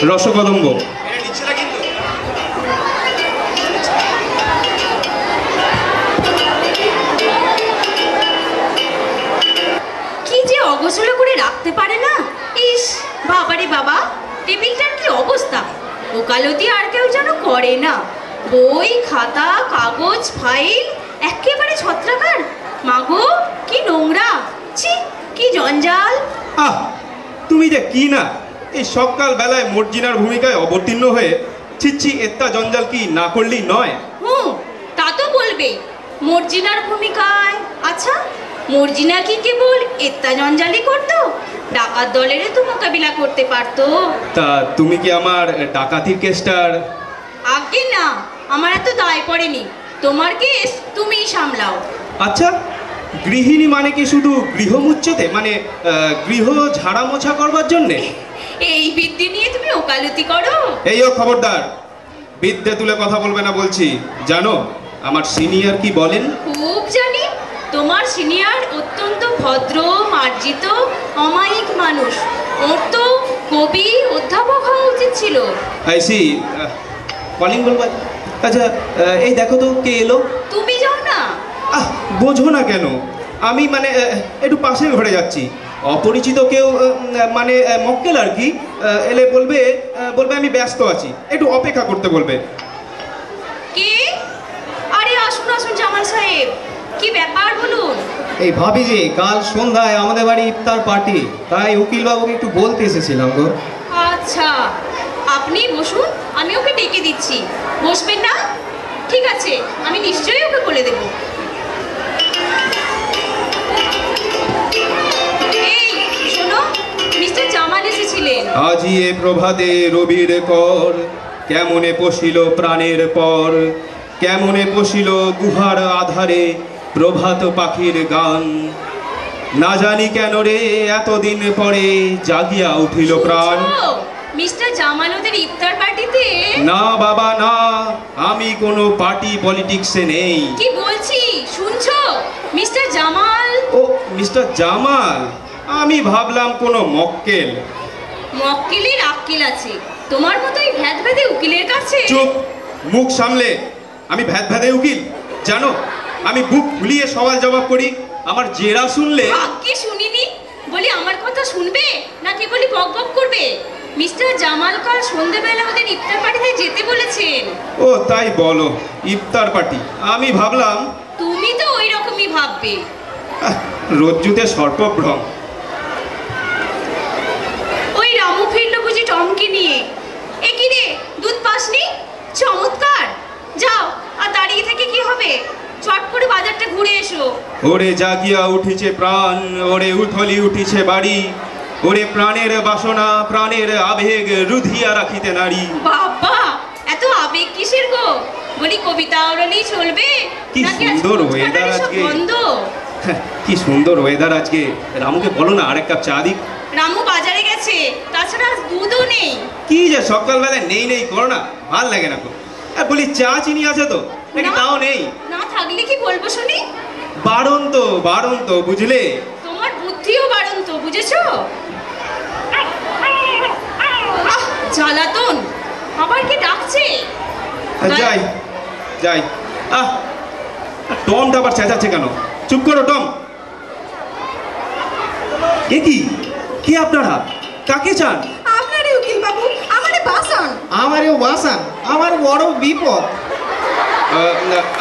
Speaker 7: রসকদম্ব।
Speaker 8: কি যে অগোছলো করে রাখতে পারে না। ইস বাবারে বাবা, টেবিলটার কি অবস্থা! ওকালতি আর কেউ যেন করে না। বই খাতা কাগজ ফাইল একেবারে ছত্রাকার। মাগো কি নোংরা, ছি কি জঞ্জাল।
Speaker 7: আহ, তুমি যে কি না, এই সকাল বেলায় মর্জিনার ভূমিকায় অবতীর্ণ হয়ে ছিচ্ছি এত্তা জঞ্জাল কি না করলেই নয়।
Speaker 8: তা তো বলবেই, মর্জিনার ভূমিকায়। আচ্ছা, মর্জিনা কি কেবল এত্তা জঞ্জালই করতো? ডাকাত দলেরও তো মোকাবিলা করতে পারতো।
Speaker 7: তা তুমি কি আমার ডাকাতির কেসটার?
Speaker 8: আগে না, আমার এত দায় পড়েনি। তোমার কেস তুমিই সামলাও।
Speaker 7: আচ্ছা, গৃহিণী মানে কি শুধু গৃহ মুচ্ছতে, মানে গৃহ ঝাড়া মোছা করবার জন্যে?
Speaker 8: এই বিদ্যে নিয়ে তুমি ওকালতি করো?
Speaker 7: এই ও খবরদার, বিদ্যে তুলে কথা বলবে না বলছি। জানো আমার সিনিয়র কি বলেন?
Speaker 8: খুব জানি। তোমার সিনিয়র অত্যন্ত ভদ্র মার্জিত অমায়িক মানুষ। ওর তো কবি অধ্যাপক হওয়া উচিত ছিল।
Speaker 7: আইসি কলিং বলবা। আচ্ছা এই দেখো তো কে এলো।
Speaker 8: তুমি যাও না।
Speaker 7: বোঝো না কেন, আমি মানে একটু পাশের ঘরে যাচ্ছি। অপরিচিত কেউ মানে মক্কেল আর কি, এলে বলবে আমি ব্যস্ত আছি, একটু অপেক্ষা করতে বলবে।
Speaker 8: কে? আরে আসুন আসুন জামাল সাহেব, কি ব্যাপার বলুন।
Speaker 9: এই ভাবি যে কাল সন্ধ্যায় আমাদের বাড়ি ইফতার পার্টি, তাই উকিল বাবুকে একটু বলতে এসেছিলাম গো।
Speaker 8: আচ্ছা আপনি বসুন, আমি ওকে ডেকে দিচ্ছি। বসবেন না? ঠিক আছে, আমি নিশ্চয়ই ওকে বলে দেব। এই শোনো, মিস্টার জামাল এসেছিলেন।
Speaker 7: আজি এ প্রভাতে রবির কর, কেমনে পশিল প্রাণের পর, কেমনে পশিল গুহার আধারে প্রভাত পাখির গান। না জানি কেন রে এতদিন পরে জাগিয়া উঠিল প্রাণ।
Speaker 8: মিস্টার জামাল ওদের ইফতার পার্টিতে?
Speaker 7: না বাবা না, আমি কোনো পার্টি পলিটিক্সে নেই।
Speaker 8: কি বলছি শুনছো মিস্টার জামাল?
Speaker 7: ও মিস্টার জামাল, আমি ভাবলাম কোনো মক্কেল।
Speaker 8: মক্কেলের আক্কেল আছে, তোমার মতোই ভ্যাদ ভ্যাদে উকিলের কাছে?
Speaker 7: চুপ, মুখ সামলে। আমি ভ্যাদ ভ্যাদে উকিল জানো? আমি বুক ফুলিয়ে সওয়াল জবাব করি। আমার জেরা শুনলে।
Speaker 8: আগে শুনিনি, বলি আমার কথা শুনবে নাকি বলি বক বক করবে? মিস্টার জামাল কাল সন্ধ্যেবেলা ওদের ইফতার পার্টিতে যেতে বলেছেন।
Speaker 7: ও তাই বলো, ইফতার পার্টি? আমি ভাবলাম।
Speaker 8: তুমি তো ওই রকমই ভাববে।
Speaker 7: রজ্জুতে সর্পভ্রম।
Speaker 8: ওই রামু ফিরলো বুঝি টমকে নিয়ে। এ কি রে, দুধ পাসনি? চমৎকার, যাও। আর দাঁড়িয়ে থেকে কি হবে, চট করে বাজারটা ঘুরে এসো।
Speaker 7: ওরে জাগিয়া উঠিছে প্রাণ, ওরে উথলি উঠিছে বাড়ি, ওরে প্রাণের বাসনা প্রাণের আবেগ রুধিয়া রাখিতে নারী।
Speaker 8: বাবা, এত আবেগ কিসের গো? বলি কবিতা ওরলেই চলবে
Speaker 7: কি
Speaker 8: নাকি আজ
Speaker 7: সুন্দর
Speaker 8: ফুচকা
Speaker 7: ওয়েদার
Speaker 8: টারি সব
Speaker 7: আজকে।
Speaker 8: বন্ধ?
Speaker 7: কি সুন্দর ওয়েদার আজকে। রামুকে বলো না আরেক কাপ চা দিক।
Speaker 8: রামু বাজারে গেছে, তাছাড়া আজ দুধও নেই।
Speaker 7: কি যে সকালবেলা নেই নেই করো না, ভাল লাগে না। আর বলি চা চিনি আছে তো নাকি?
Speaker 8: না।
Speaker 7: তাও নেই?
Speaker 8: না থাকলে কি বলবো শুনি?
Speaker 7: বারণ তো বুঝলে।
Speaker 8: তোমার বুদ্ধিও বাড়ন্ত, বুঝেছো? আহ, জ্বালাতন, আবার কি ডাকছে?
Speaker 7: যাই যাই। আহ, টমটা আবার চেঁচাচ্ছে কেন? চুপ করো টম। এ কি, কে আপনারা? কাকে চান?
Speaker 2: আপনারই উকিল বাবু, আমারে বাসান।
Speaker 9: আমারও বাসান, আমার বড় বিপদ।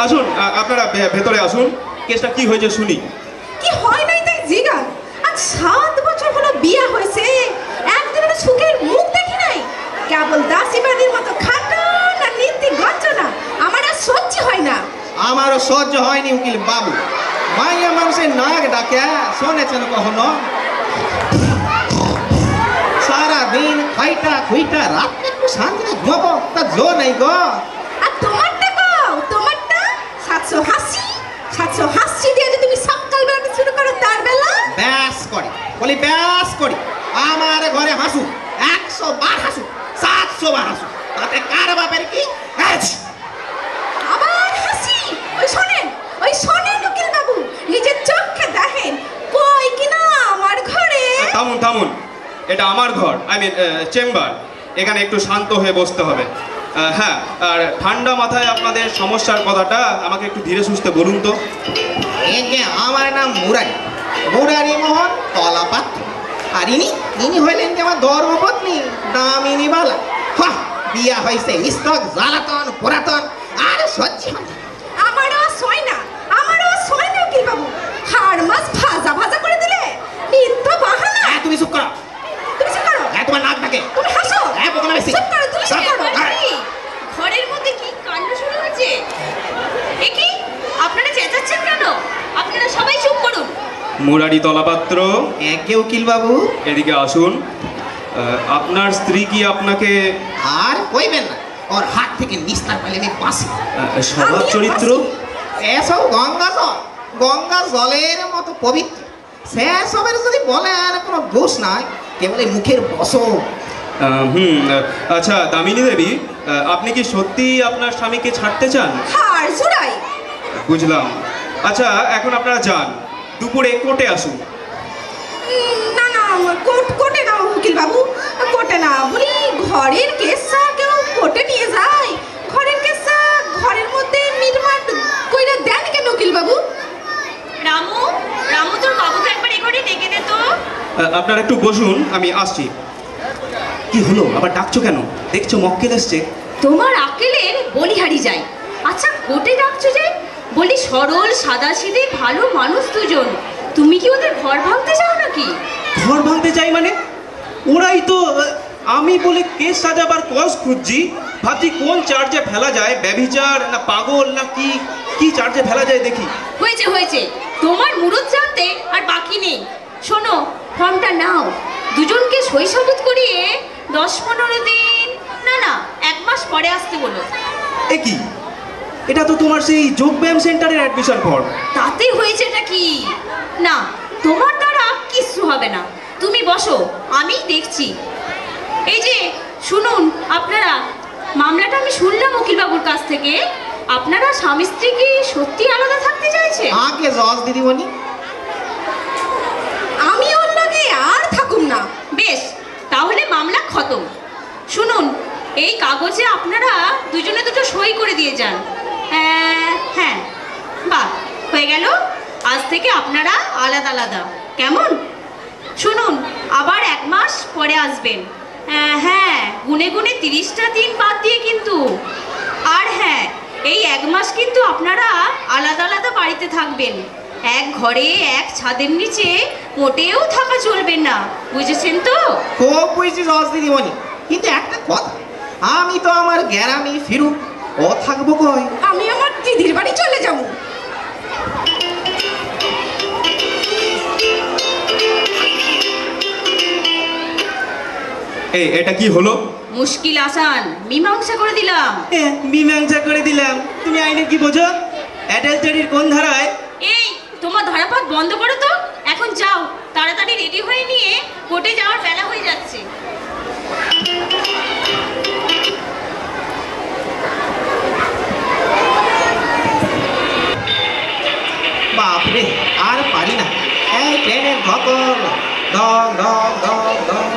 Speaker 7: আসুন, আপনারা ভেতরে আসুন। কেসটা কি হয়েছে শুনি।
Speaker 2: কি হয় নাই তাই জিগান। আজ 7 বছর হলো বিয়া হয়েছে, একদিনের সুখের মুখ দেখি নাই। কেবল দাসীবাদীর মতো খাটন আর নীতি গঞ্জনা আমার আর সহ্য হয় না।
Speaker 9: আমারও সহ্য হয়নি উকিল বাবু। মাইয়া মানুষের নাক ডাকে শোনেছেন কখনো? সারা দিন খাইটা খুইটা রাত্রে একটু শান্তিতে ঘুমাবো, তা জো নাই গো।
Speaker 2: আর তোমারটা কও, তোমারটা 780 দিয়ে যে তুমি সকালবেলা শুরু করো তার বেলা।
Speaker 9: ব্যাস করি, বলি ব্যাস করি। আমার ঘরে হাসু 100 বার হাসু, 700 বার হাসু, তাতে কার বাপের কি?
Speaker 2: আবার হাসি। ওই শোনেন উকিল বাবু, নিজের চোখে দেখেন কই কিনা আমার ঘরে।
Speaker 7: থামুন, এটা আমার ঘর, আই মিন চেম্বার। এখানে একটু শান্ত হয়ে বসতে হবে। হ্যাঁ, আর ঠান্ডা মাথায় আপনাদের সমস্যার কথাটা আমাকে একটু ধীরে সুস্থে বলুন তো।
Speaker 9: আমার নাম মুরারি মোহন তলাপাত্র। আর ইনি হইলেন যে আমার ধর্মপত্নী দামিনী বালা। বিয়া হয়েছে স্তক জ্বালাতন পুরাতন আর সহ্য হয় না।
Speaker 2: আমারও সয় না উকিল বাবু। হাড় মাছ ভাজা করে দিলে নিত্য বাহানা।
Speaker 9: তুমি চুপ করো, তোমার নাক ডাকে।
Speaker 2: তুমি হাসো,
Speaker 9: বোকা বেশি।
Speaker 2: চুপ করো, তুমি চুপ করো।
Speaker 8: ঘরের মধ্যে কি কাণ্ড শুরু হয়েছে? এ কি, আপনারা চেঁচাচ্ছেন কেন? আপনারা সবাই চুপ করুন।
Speaker 7: মুরারি তলাপাত্র,
Speaker 9: একে উকিল বাবু
Speaker 7: এদিকে আসুন। আপনার স্ত্রী কি আপনাকে?
Speaker 9: আর কইবেন না, ওর হাত থেকে নিস্তার পেলে আমি বাঁচি।
Speaker 7: স্বভাব চরিত্র
Speaker 9: এসব গঙ্গা জলের মতো পবিত্র। সেসবের যদি বলে আর কোনো দোষ নাই, কেবল এই মুখের বসো।
Speaker 7: আচ্ছা দামিনী দেবী, আপনি কি সত্যি আপনার স্বামীকে ছাড়তে চান?
Speaker 2: হাড় জুড়াই।
Speaker 7: বুঝলাম। আচ্ছা এখন আপনারা যান, দুপুরে কোর্টে আসুন।
Speaker 2: না কোর্টে না উকিল বাবু, কোর্টে না। বলি ঘরের কেসটা কেউ কোর্টে নিয়ে যায়? ঘরের কেসটা ঘরের মধ্যে মিটমাট কইরা দেন কেন উকিল বাবু?
Speaker 8: রামু তোর বাবুকে একবার এ ঘরে ডেকে দে তো।
Speaker 7: আপনারা একটু বসুন, আমি আসছি। কি হলো, আবার ডাকছো কেন? দেখছো মক্কেল এসছে।
Speaker 8: তোমার আক্কেলের বলিহারি যায়। আচ্ছা কোর্টে ডাকছো যে? বলি সরল সাদাসিধে ভালো মানুষ দুজন, তুমি কি ওদের ঘর ভাঙতে চাও নাকি?
Speaker 7: ঘর ভাঙতে চাই মানে? ওরাই তো। আমি বলে কেস সাজাবার কজ খুঁজছি, ভাবছি কোন চার্জে ফেলা যায়, ব্যভিচার না পাগল না কি চার্জে ফেলা যায় দেখি।
Speaker 8: হয়েছে, তোমার মুরত জানতে আর বাকি নেই। শোনো, ফর্মটা নাও, দুজনকে সই সাবুত করিয়ে 10-15 দিন, না 1 মাস পরে আসতে বলো।
Speaker 7: এ কি, এটা তো তোমার সেই যোগব্যায়াম সেন্টারের অ্যাডমিশন ফর্ম।
Speaker 8: তাতে হয়েছেটা কি? না, তোমার দ্বারা কিচ্ছু হবে না, তুমি বসো, আমি দেখছি। এই যে শুনুন আপনারা, মামলাটা আমি শুনলাম উকিলবাবুর কাছ থেকে, আপনারা স্বামী স্ত্রী কি সত্যি আলাদা থাকতে চাইছে?
Speaker 9: আগে জজ দিদিমণি,
Speaker 2: আমি ওর লগে আর থাকুম না।
Speaker 8: বেশ, তাহলে মামলা খতম। শুনুন, এই কাগজে আপনারা দুজনে দুটো সই করে দিয়ে যান। হ্যাঁ, বাহ, হয়ে গেল। আজ থেকে আপনারা আলাদা আলাদা, কেমন? শুনুন, আবার 1 মাস পরে আসবেন। হ্যাঁ, গুনে গুনে 30টা দিন বাদ দিয়ে কিন্তু। আর হ্যাঁ, এই 1 মাস কিন্তু আপনারা আলাদা আলাদা বাড়িতে থাকবেন, এক ঘরে এক ছাদের নিচে মোটেও থাকা চলবে না, বুঝেছেন তো?
Speaker 9: খুব বুঝছি জজ দিদিমণি, কিন্তু একটা কথা, আমি তো আমার গ্যারামি ফিরু, ও থাকবো কই?
Speaker 2: আমি আমার দিদির বাড়ি চলে যাব।
Speaker 7: এটা কি হলো?
Speaker 8: মুশকিল আসান, মীমাংসা করে দিলাম।
Speaker 7: মীমাংসা করে দিলাম? তুমি আইনে কি বোঝো? অ্যাডাল্টারির কোন ধারায়?
Speaker 8: এই তোমার ধারাপাত বন্ধ করো তো, এখন যাও, তাড়াতাড়ি রেডি হয়ে নিয়ে কোর্টে যাওয়ার বেলা হয়ে যাচ্ছে।
Speaker 9: বাপরে, আর পারি না, এই ট্রেনের ধকল, দম দম দম দম,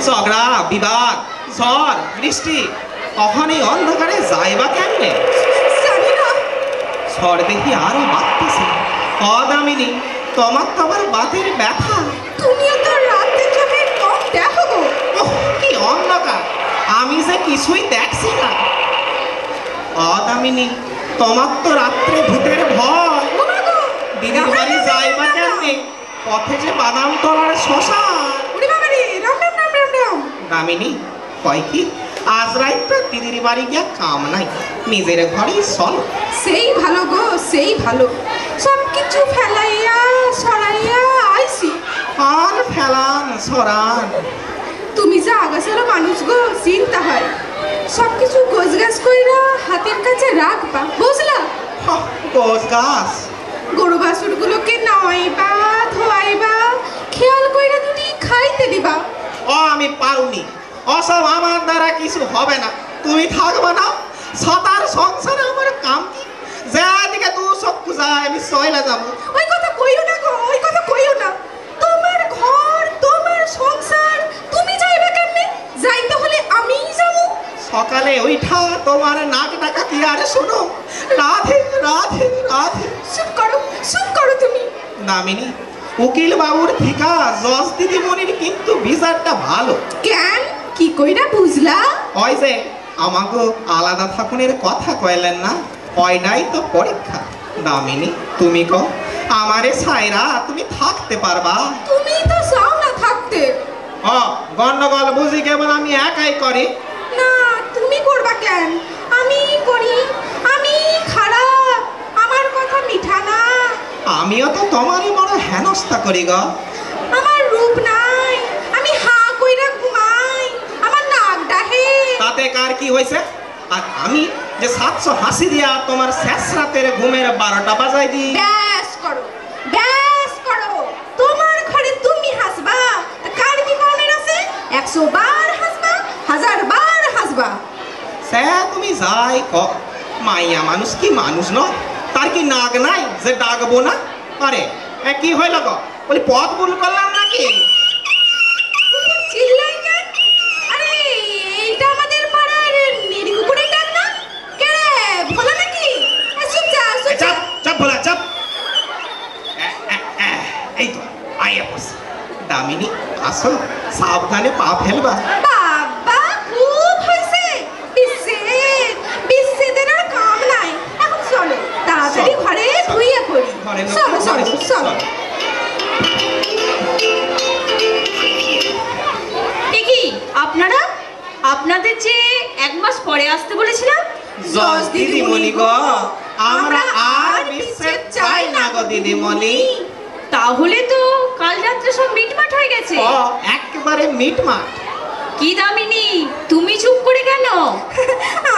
Speaker 9: ঝগড়া বিবাদ, ঝড় বৃষ্টি, কখন এই অন্ধকারে যাইবা কেমনে?
Speaker 2: জানি না।
Speaker 9: ঝড় দেখি আরো বাড়তেছে। অদামিনী, তোমার তো আমার বাতের ব্যথা।
Speaker 2: তুমিও তো রাতে চোখে কম দেখো গো।
Speaker 9: ওহ, কি অন্ধকার, আমি যে কিছুই দেখছি না। অদামিনী, তোমার তো রাত্রে ভূতের ভয়। দিদির বাড়ি যাইবা কেমনে? পথে যে বাদাম তলার শ্মশান। দামিনী কয় কি, আজ রাইতে দিদির বাড়ি গিয়া কাম নাই, নিজের ঘরেই চল।
Speaker 2: সেই ভালো গো, সেই ভালো, সব কিছু ফেলাইয়া সরাইয়া আইছি।
Speaker 9: আর ফেলান সরান,
Speaker 2: তুমি যা আগাছালো মানুষ গো, চিন্তা হয়। সব কিছু গোছ গাছ কইরা হাতের কাছে রাখবা, বুঝলা?
Speaker 9: গোছ গাছ,
Speaker 2: গরু বাছুর গুলোকে নাওয়াইবা, ধোয়াইবা, খেয়াল কইরা দুটি খাইতে দিবা।
Speaker 9: ও আমি পারুনি, অসব আমার দ্বারা কিছু হবে না। তুমি থাকবে না, সতার সংসারে আমার কাম কি? যেদিকে দু চক্ষু যায় আমি চলে যাবো।
Speaker 2: ওই কথা কইও না গো, ওই কথা কইও না। তোমার ঘর, তোমার সংসার, তুমি যাইবে কেমনে? যাইতে হলে আমিই যাবো।
Speaker 9: সকালে ওইঠা তোমার নাক ডাকা কি আর শুনো, রাধে রাধে রাধে।
Speaker 2: চুপ করো তুমি।
Speaker 9: দামিনী, উকিল বাবুর ঠিকা জজ দিদিমণির কিন্তু বিচারটা ভালো।
Speaker 2: কেন, কি কইরা বুঝলা?
Speaker 9: ওই যে আমাকে আলাদা থাকুনের কথা কইলেন না, ওইটাই তো পরীক্ষা। দামিনী, তুমি কও, আমারে ছাইরা তুমি থাকতে পারবা?
Speaker 2: তুমি তো চাও না থাকতে।
Speaker 9: ও গন্ডগোল বুঝি কেবল আমি একাই করি?
Speaker 2: না, তুমি করবা কেন? আমি করি, আমি খারাপ, আমার কথা মিঠা না।
Speaker 9: আমিও তো তোমারই বড় হেনস্থা করি গো।
Speaker 2: আমার রূপ নাই, আমি হা কইরা ঘুমাই, আমার নাক ডাহে।
Speaker 9: তাতে কার কি হয়েছে? আর আমি যে 700 হাসি দিয়া তোমার শেষ রাতের ঘুমের 12টা বাজাই দি।
Speaker 2: ব্যাস করো, ব্যাস করো। তোমার ঘরে তুমি হাসবা, তা কার কি মনের আছে? 100 বার হাসবা, 1000 বার হাসবা।
Speaker 9: সে তুমি যাই ক, মাইয়া মানুষ কি মানুষ নয়? তার কি নাক নাই যে ডাকবো না? আরে কি হইল গো, বলি পথ ভুল করলাম নাকি?
Speaker 2: চিল্লাই কেন? আরে এইটা আমাদের পাড়ার নেড়ি কুকুরের ডাক না? কে ভোলা নাকি? চুপ যা, চুপ যা।
Speaker 9: চাপ চাপ ভোলা চাপ। এই তো আইয়া পড়ছে। দামিনী, আসো, সাবধানে পা ফেলবা।
Speaker 2: বাবা, খুব হয়েছে। বিচ্ছেদের আর কাম নাই। এখন চলো, তাড়াতাড়ি ঘরে ধুইয়া পড়ি। চলো চলো চলো।
Speaker 8: কি আপনারা, আপনাদের যে 1 মাস পরে আসতে বলেছিলাম?
Speaker 9: জজ দিদিমণি গো, আমরা আর বিচ্ছেদ চাই না গো দিদিমণি।
Speaker 8: তাহলে তো কাল রাত্রে সব মিটমাট হয়ে গেছে।
Speaker 9: একেবারে মিটমাট।
Speaker 8: কি দামিনী, তুমি চুপ করে কেন?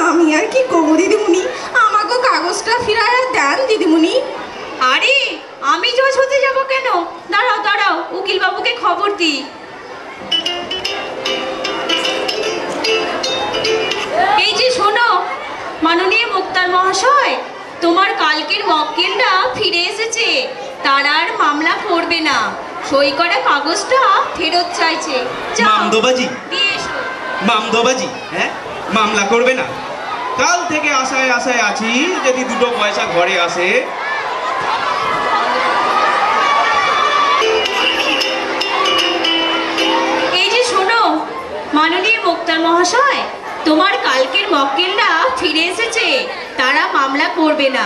Speaker 2: আমি আর কি করবো দিদিমণি, আমাকে কাগজটা ফিরাইয়া দেন দিদিমণি।
Speaker 8: আরে আমি জজ হতে যাব কেন? দাঁড়াও দাঁড়াও, উকিল বাবুকে খবর দিই। এই যে শোনো মাননীয় মুক্তার মহাশয়, তোমার কালকের মক্কেলরা ফিরে এসেছে। তারা আর মামলা করবে না, সই করা কাগজটা ফেরত চাইছে। যাও,
Speaker 7: মামদোবাজি
Speaker 8: দিয়ে এসো।
Speaker 7: মামদোবাজি, হ্যাঁ মামলা করবে না? কাল থেকে আশায় আশায় আছি যদি দুটো পয়সা ঘরে আসে।
Speaker 8: এই যে শোনো মাননীয় মুক্তার মহাশয়, তোমার কালকের মক্কেলরা ফিরে এসেছে। তারা মামলা করবে না,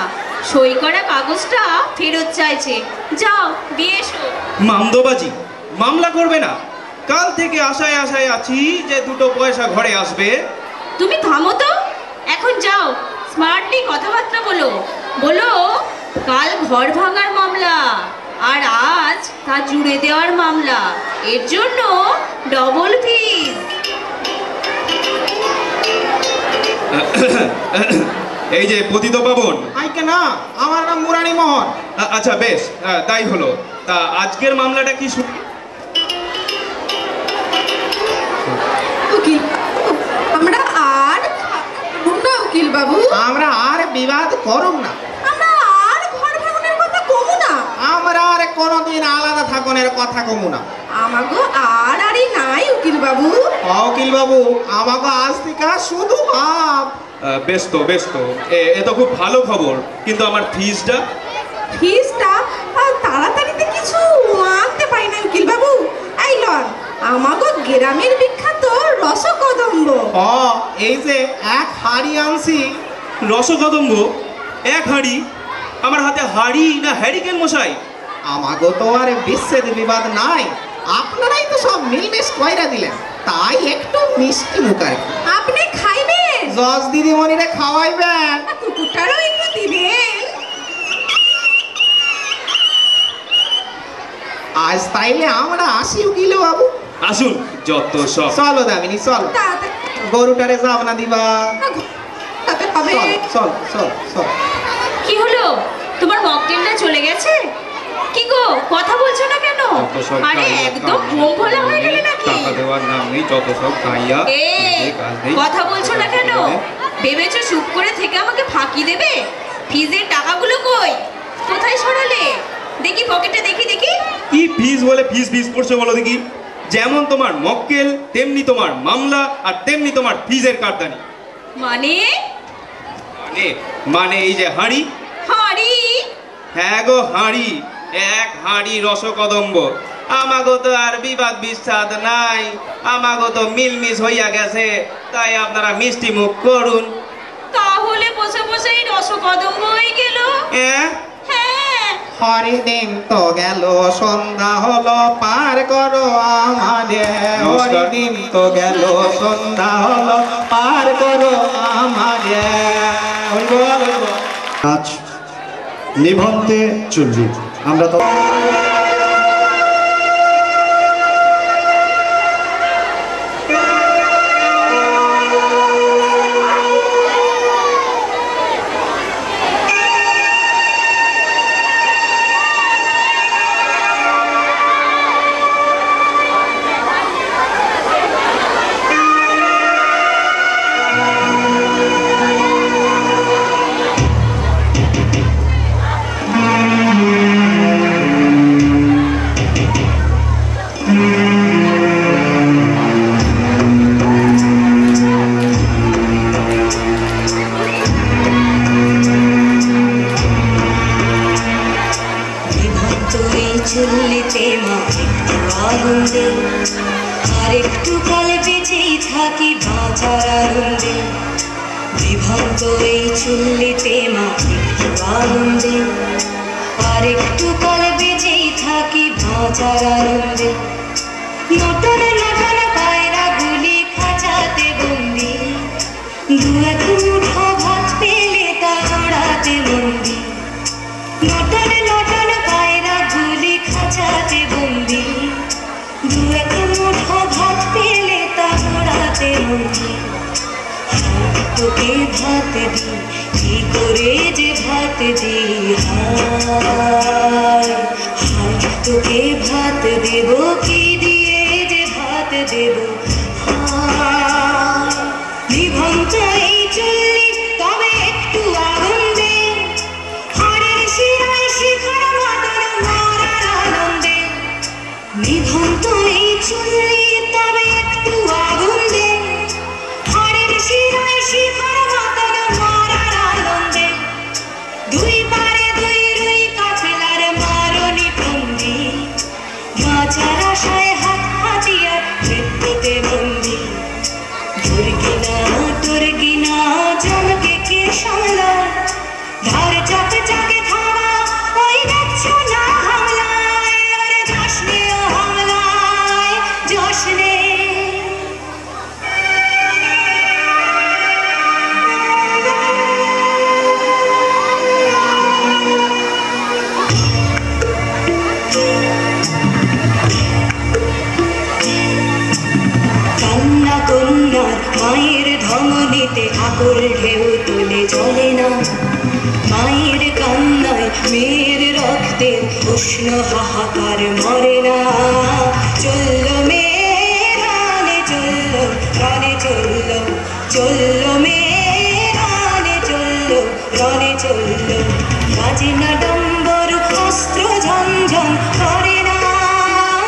Speaker 8: সই করা কাগজটা ফেরত চাইছে। যাও, দিয়ে এসো।
Speaker 7: মামদোবাজি, মামলা করবে না? কাল থেকে আশায় আশায় আছি যে দুটো পয়সা ঘরে আসবে।
Speaker 8: তুমি থামো তো, এখন যাও স্মার্টলি কথাবার্তা বলো। বলো কাল ঘর ভাঙার মামলা আর আজ তা জুড়ে দেওয়ার মামলা, এর জন্য ডবল ফিস।
Speaker 7: এই যে পতিত পাবন।
Speaker 9: আইকে না, আমার নাম মুরারি মোহন।
Speaker 7: আচ্ছা বেশ, তাই হলো। তা আজকের মামলাটা কি শুনি?
Speaker 2: উকিল, আমরা আর না উকিল বাবু,
Speaker 9: আমরা আর বিবাদ করব না,
Speaker 2: আমরা আর ঘর ভাঙনের কথা কমু না,
Speaker 9: আমরা আর কোনোদিন আলাদা থাকনের কথা কমু না।
Speaker 2: আমাগো আর আরই নাই উকিল বাবু।
Speaker 9: উকিল বাবু, আমাকে আজ থেকে শুধু মাপ।
Speaker 7: বেশ তো বেশ তো, এ তো খুব ভালো খবর, কিন্তু আমার ফিসটা?
Speaker 2: ফিসটা তাড়াতাড়িতে কিছু আনতে পারি না উকিল বাবু। এই লন, আমাগো গ্রামের বিখ্যাত রসকদম্ব।
Speaker 9: এই যে এক হাড়ি আনছি।
Speaker 7: রসকদম্ব? এক হাঁড়ি? আমার হাতে হাঁড়ি না হ্যারিকেন মশাই?
Speaker 9: আমাগো তো আর বিচ্ছেদ বিবাদ নাই, আপনারাই তো সব মিলমিশ কইরা দিলেন, তাই একটু মিষ্টি মুখ আর কি।
Speaker 2: আপনি খাইবেন?
Speaker 9: জজ দিদিমণিরে খাওয়াইবেন,
Speaker 2: কুকুরটারও একটু দিবেন।
Speaker 9: আজ তাইলে আমরা আসি উকিল বাবু।
Speaker 7: আসুন, যত সব।
Speaker 9: চলো দামিনী চলো,
Speaker 2: তাতে
Speaker 9: গরুটারে যাব না দিবা।
Speaker 2: তাতে হবে।
Speaker 9: চল চল চল।
Speaker 8: কি হলো, তোমার মক্কেলটা চলে গেছে? কি গো, কথা বলছো না কেন? আরে একদম ঘুম ভোলা হয়ে গেলে নাকি?
Speaker 7: টাকা দেওয়ার নাম নেই, যত সব খাইয়া।
Speaker 8: কথা বলছো না কেন? ভেবেছো চুপ করে থেকে আমাকে ফাঁকি দেবে? ফিজের টাকাগুলো কই, কোথায় সরালে? দেখি পকেটে, দেখি দেখি।
Speaker 7: কি ফিস বলে ফিস ফিস করছো বলো দেখি? যেমন তোমার মক্কেল তেমনি তোমার মামলা, আর তেমনি তোমার ফিজের কারদানি।
Speaker 8: মানে?
Speaker 7: মানে এই যে হাঁড়ি।
Speaker 8: হাঁড়ি?
Speaker 7: হ্যাঁ গো হাঁড়ি, এক হাঁড়ি রসকদম্ব। আমাগো তো আর বিবাদ বিচ্ছেদ নাই, আমাগো তো মিলমিশ হইয়া গেছে, তাই আপনারা মিষ্টি মুখ করুন।
Speaker 8: তাহলে বসে বসে এই রসকদম্ব হয়ে গেল?
Speaker 7: হ্যাঁ,
Speaker 9: হরিদিন তো গেল, সন্ধ্যা হলো, পার করো আমারে। হরিদিন তো গেল, সন্ধ্যা হলো, পার করো আমারে।
Speaker 1: আজ নিভন্তে চলবি আমরা তো।
Speaker 10: চুল্লিতে মা আগুনে, আর একটু কাল বেঁচেই থাকি বাঁচার আনন্দে। বিভক্ত এই চুল্লিতে মা একটু আনন্দে, আর একটু কাল বেঁচেই থাকি বাঁচার আনন্দে। নতুন নতুন পায়রা গুলি খাঁচাতে বন্দি, দু এক মুঠো ভাত পেলে তা জড়াতে বন্দি। নতুন নতুন পায়রা গুলি খাঁচাতে বন্দি, দু এক মুঠো ভাত পেলে তা জড়াতে তোকে ভাত দি, কি করে যে ভাত দি, হায় হায় তোকে ভাত দেব, কি দিয়ে যে ভাত দেব, হায় নিভন্ত এই চুল্লি তবে একটু আগুন দে, হাড়ের শিরায় শিখার মতন মরার আনন্দে, নিভন্ত এই চুল্লি তবে একটু আগুন দে, হাড়ের শিরায় শিখার মতন মরার আনন্দে, দুই পারে দুই রুই কাফেলার মারণি ফন্দি, বাঁচার আশায় হাত হাতিয়ার মৃত্যুতে বন্দি, তোর কিনা জমকে কে সামলায়, ধার চাকে চাকে থামা ওই দেখছো না হামলায়, আরে যাসনে ও হামলায় যাসনে। কান্না কন্যার মায়ের ধমনীতে আকুল ঢেউ তুলে চলে না, মায়ের কান্নায় মেয়ের রক্তে উষ্ণ হাহাকার মরে না, চলল মেয়ে রানে চলল, রানে চলল, চলল মেয়ে রানে চলল, রানে চলল, বাজে না ডম্বর অস্ত্র ঝনঝন করে না,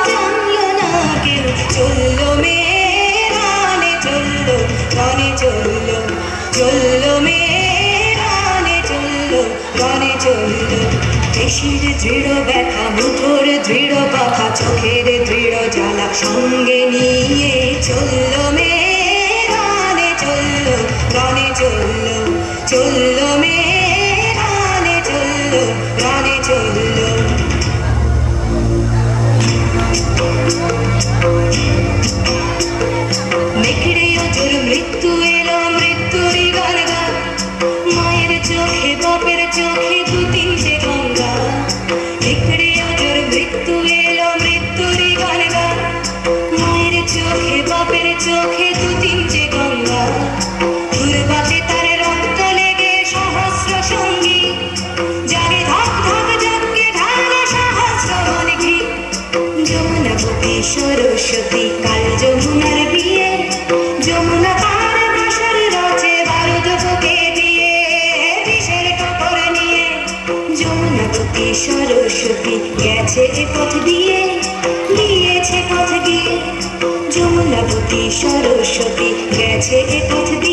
Speaker 10: জানলো না কেউ, চলল মেয়ে রানে চলল, রানে চলল, চলল মেয়ে রানে চলল, রানে চলল, পেশির দৃঢ় ব্যথা, মুঠোর দৃঢ় কথা, চোখের দৃঢ় জ্বালা সঙ্গে নিয়ে, চলল মেয়ে রানে চলল, রানে চলল, চলল মেয়ে রানে চলল, রানে চলল। নেকড়ে অজর মৃত্যু এলো, মৃত্যুরই গান গান, মায়ের চোখে বাপের চোখে দু তিনটে গঙ্গা, নেকড়ে অজর মৃত্যু এলো, মৃত্যুরই গান গান, মায়ের চোখে বাপের চোখে দু তিনটে গঙ্গা, ঘুরবাতে তার রক্ত লেগে সহস্র সঙ্গী, জাগে ধক ধক যজ্ঞে ঢালে সহস্র মন ঘি, যমুনা গোপী সরস্বতী কাল যমুনার বিয়ে, যমুনা তার বাসর রচে বারুদ বুকে দিয়ে, বিষের টোপর নিয়ে, যমুনা গোপী সরস্বতী গেছে এ পথ দিয়ে, দিয়েছে পথ গিয়ে, যমুনা গোপী সরস্বতী গেছে এ পথ দিয়ে।